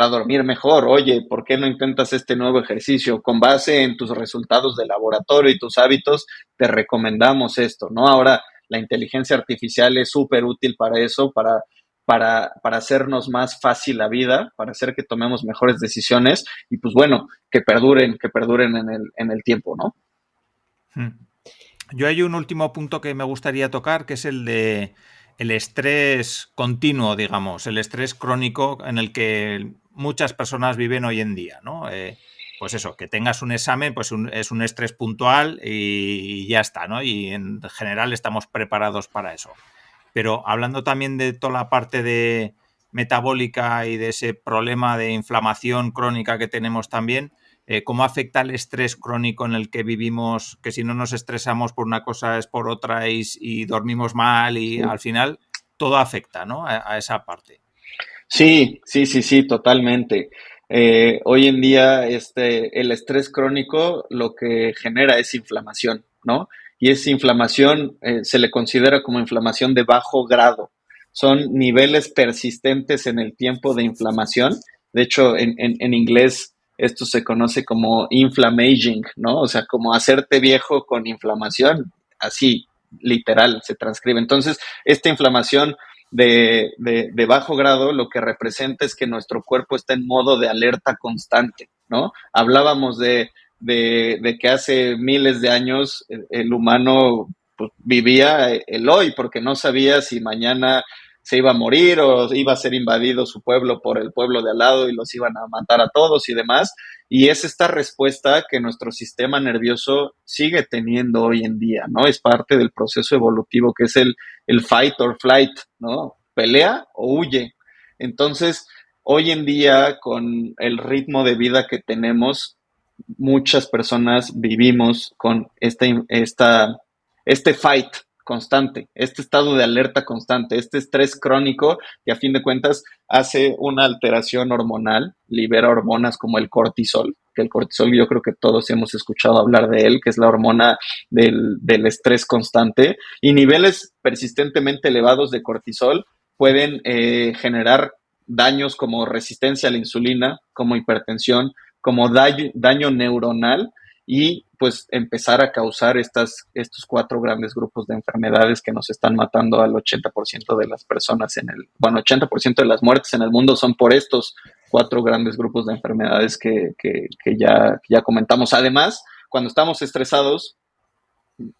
dormir mejor, oye, ¿por qué no intentas este nuevo ejercicio? Con base en tus resultados de laboratorio y tus hábitos, te recomendamos esto, ¿no? Ahora, la inteligencia artificial es súper útil para eso, para hacernos más fácil la vida, para hacer que tomemos mejores decisiones, y pues bueno, que perduren en el tiempo, ¿no? Yo hay un último punto que me gustaría tocar, que es el de el estrés continuo, digamos, el estrés crónico en el que muchas personas viven hoy en día, ¿no? Pues eso, que tengas un examen, pues es un estrés puntual y ya está, ¿no? Y en general estamos preparados para eso. Pero hablando también de toda la parte de metabólica y de ese problema de inflamación crónica que tenemos también, cómo afecta el estrés crónico en el que vivimos, que si no nos estresamos por una cosa es por otra, y dormimos mal, y Sí. al final todo afecta, ¿no? A esa parte. Sí, totalmente. Hoy en día, el estrés crónico lo que genera es inflamación, ¿no? Y esa inflamación se le considera como inflamación de bajo grado. Son niveles persistentes en el tiempo de inflamación. De hecho, en inglés esto se conoce como inflammaging, ¿no? O sea, como hacerte viejo con inflamación, así, literal, se transcribe. Entonces, esta inflamación de bajo grado lo que representa es que nuestro cuerpo está en modo de alerta constante, ¿no? Hablábamos de que hace miles de años el humano pues, vivía el hoy porque no sabía si mañana se iba a morir o iba a ser invadido su pueblo por el pueblo de al lado y los iban a matar a todos y demás. Y es esta respuesta que nuestro sistema nervioso sigue teniendo hoy en día, ¿no? Es parte del proceso evolutivo que es el fight or flight, ¿no? Pelea o huye. Entonces, hoy en día, con el ritmo de vida que tenemos, muchas personas vivimos con este fight constante, este estado de alerta constante, este estrés crónico que a fin de cuentas hace una alteración hormonal, libera hormonas como el cortisol, que el cortisol yo creo que todos hemos escuchado hablar de él, que es la hormona del estrés constante, y niveles persistentemente elevados de cortisol pueden generar daños como resistencia a la insulina, como hipertensión, como daño neuronal y pues empezar a causar estos 4 grandes grupos de enfermedades que nos están matando al 80% de las personas 80% de las muertes en el mundo son por estos 4 grandes grupos de enfermedades que ya comentamos. Además, cuando estamos estresados,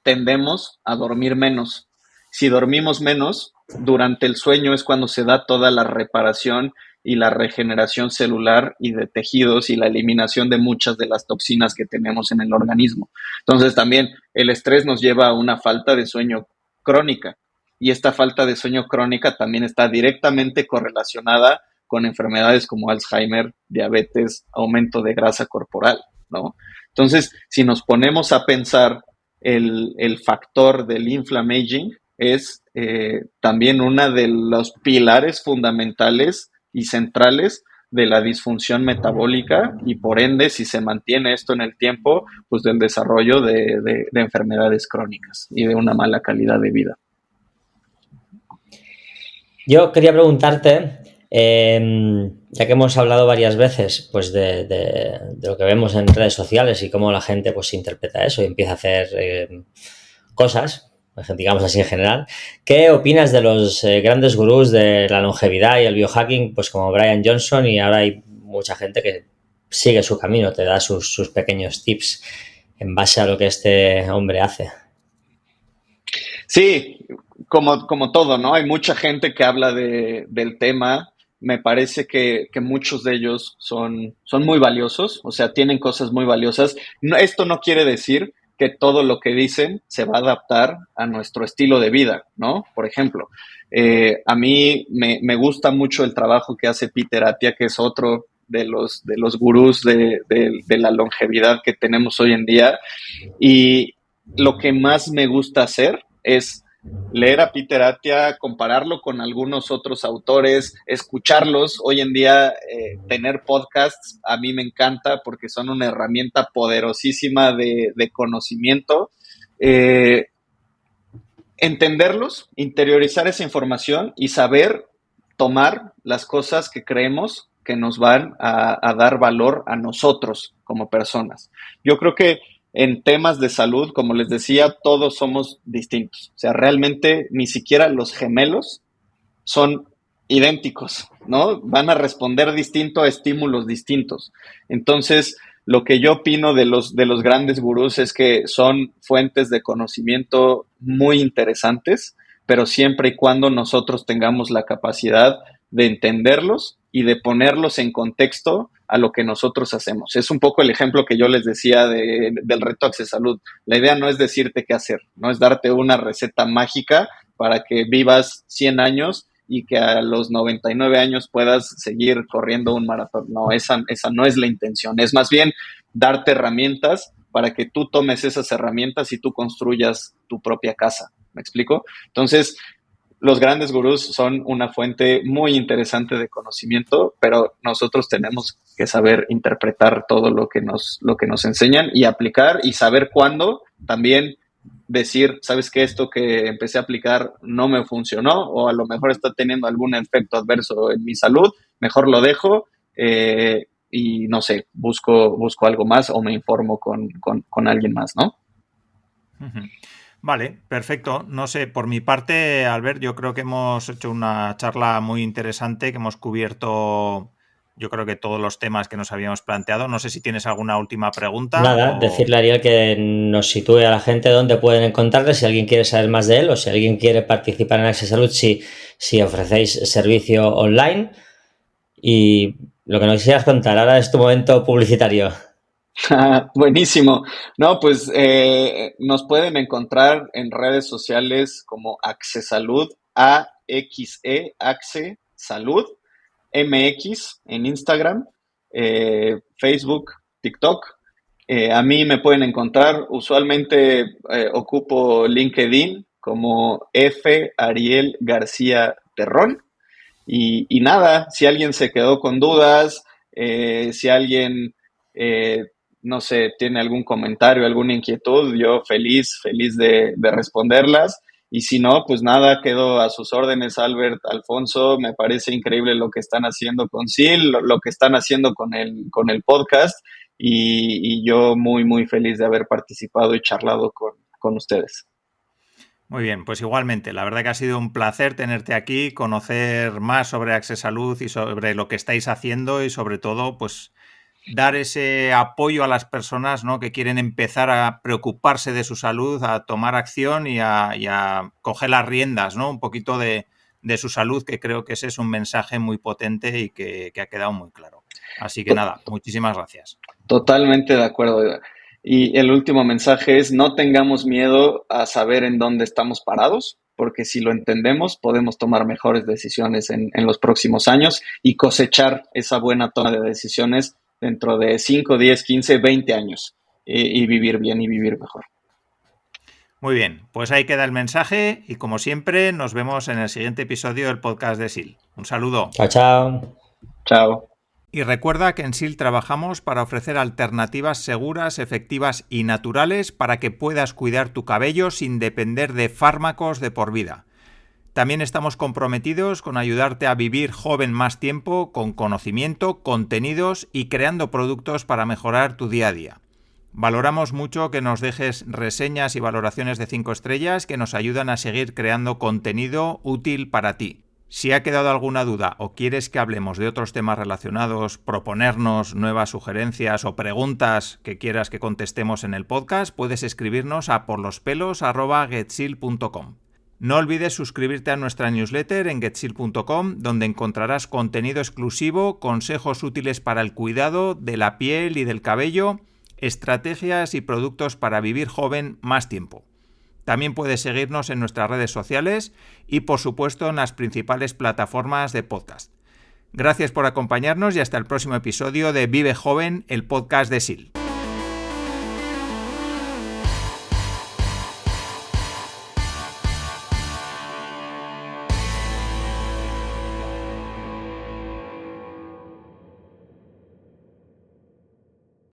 tendemos a dormir menos. Si dormimos menos, durante el sueño es cuando se da toda la reparación y la regeneración celular y de tejidos y la eliminación de muchas de las toxinas que tenemos en el organismo. Entonces también el estrés nos lleva a una falta de sueño crónica y esta falta de sueño crónica también está directamente correlacionada con enfermedades como Alzheimer, diabetes, aumento de grasa corporal, ¿no? Entonces, si nos ponemos a pensar el factor del inflammaging es también uno de los pilares fundamentales y centrales de la disfunción metabólica y por ende, si se mantiene esto en el tiempo, pues del desarrollo de enfermedades crónicas y de una mala calidad de vida. Yo quería preguntarte, ya que hemos hablado varias veces pues de lo que vemos en redes sociales y cómo la gente pues interpreta eso y empieza a hacer cosas, digamos así en general, ¿qué opinas de los grandes gurús de la longevidad y el biohacking, pues como Brian Johnson, y ahora hay mucha gente que sigue su camino, te da sus pequeños tips en base a lo que este hombre hace? Sí, como todo, ¿no? Hay mucha gente que habla del tema. Me parece que muchos de ellos son muy valiosos, o sea, tienen cosas muy valiosas. No, esto no quiere decir que todo lo que dicen se va a adaptar a nuestro estilo de vida, ¿no? Por ejemplo, a mí me gusta mucho el trabajo que hace Peter Attia, que es otro de los gurús de la longevidad que tenemos hoy en día. Y lo que más me gusta hacer es leer a Peter Attia, compararlo con algunos otros autores, escucharlos. Hoy en día, tener podcasts a mí me encanta porque son una herramienta poderosísima de conocimiento. Entenderlos, interiorizar esa información y saber tomar las cosas que creemos que nos van a dar valor a nosotros como personas. Yo creo que en temas de salud, como les decía, todos somos distintos. O sea, realmente ni siquiera los gemelos son idénticos, ¿no? Van a responder distinto a estímulos distintos. Entonces, lo que yo opino de los grandes gurús es que son fuentes de conocimiento muy interesantes, pero siempre y cuando nosotros tengamos la capacidad de entenderlos y de ponerlos en contexto a lo que nosotros hacemos. Es un poco el ejemplo que yo les decía del reto Access Salud. La idea no es decirte qué hacer, no es darte una receta mágica para que vivas 100 años y que a los 99 años puedas seguir corriendo un maratón. No, esa no es la intención. Es más bien darte herramientas para que tú tomes esas herramientas y tú construyas tu propia casa. ¿Me explico? Entonces, los grandes gurús son una fuente muy interesante de conocimiento, pero nosotros tenemos que saber interpretar todo lo que nos enseñan y aplicar y saber cuándo también decir, sabes que esto que empecé a aplicar no me funcionó o a lo mejor está teniendo algún efecto adverso en mi salud, mejor lo dejo y no sé, busco algo más o me informo con alguien más, ¿no? Vale, perfecto. No sé, por mi parte, Albert, yo creo que hemos hecho una charla muy interesante, que hemos cubierto, yo creo que todos los temas que nos habíamos planteado. No sé si tienes alguna última pregunta Nada, o... decirle a Ariel que nos sitúe a la gente dónde pueden encontrarle, si alguien quiere saber más de él o si alguien quiere participar en Access Salud, si ofrecéis servicio online. Y lo que nos quisieras contar, ahora es tu momento publicitario. Buenísimo. No, pues nos pueden encontrar en redes sociales como Accesalud, Axe Salud, MX en Instagram, Facebook, TikTok. A mí me pueden encontrar, usualmente ocupo LinkedIn como F. Ariel García Terrón. Y nada, si alguien se quedó con dudas, si alguien, eh, no sé, tiene algún comentario, alguna inquietud, yo feliz de responderlas. Y si no, pues nada, quedo a sus órdenes, Albert, Alfonso. Me parece increíble lo que están haciendo con SIL, lo que están haciendo con el podcast. Y yo muy feliz de haber participado y charlado con ustedes. Muy bien, pues igualmente, la verdad que ha sido un placer tenerte aquí, conocer más sobre Access Salud y sobre lo que estáis haciendo y sobre todo, pues dar ese apoyo a las personas, ¿no?, que quieren empezar a preocuparse de su salud, a tomar acción y a coger las riendas, ¿no?, un poquito de su salud, que creo que ese es un mensaje muy potente y que ha quedado muy claro. Así que nada, muchísimas gracias. Totalmente de acuerdo. Y el último mensaje es: no tengamos miedo a saber en dónde estamos parados, porque si lo entendemos podemos tomar mejores decisiones en los próximos años y cosechar esa buena toma de decisiones dentro de 5, 10, 15, 20 años y vivir bien y vivir mejor. Muy bien, pues ahí queda el mensaje y como siempre nos vemos en el siguiente episodio del podcast de SIL. Un saludo. Chao, chao. Chao. Y recuerda que en SIL trabajamos para ofrecer alternativas seguras, efectivas y naturales para que puedas cuidar tu cabello sin depender de fármacos de por vida. También estamos comprometidos con ayudarte a vivir joven más tiempo, con conocimiento, contenidos y creando productos para mejorar tu día a día. Valoramos mucho que nos dejes reseñas y valoraciones de 5 estrellas que nos ayudan a seguir creando contenido útil para ti. Si ha quedado alguna duda o quieres que hablemos de otros temas relacionados, proponernos nuevas sugerencias o preguntas que quieras que contestemos en el podcast, puedes escribirnos a porlospelos@getsil.com. No olvides suscribirte a nuestra newsletter en getsil.com, donde encontrarás contenido exclusivo, consejos útiles para el cuidado de la piel y del cabello, estrategias y productos para vivir joven más tiempo. También puedes seguirnos en nuestras redes sociales y, por supuesto, en las principales plataformas de podcast. Gracias por acompañarnos y hasta el próximo episodio de Vive Joven, el podcast de SIL.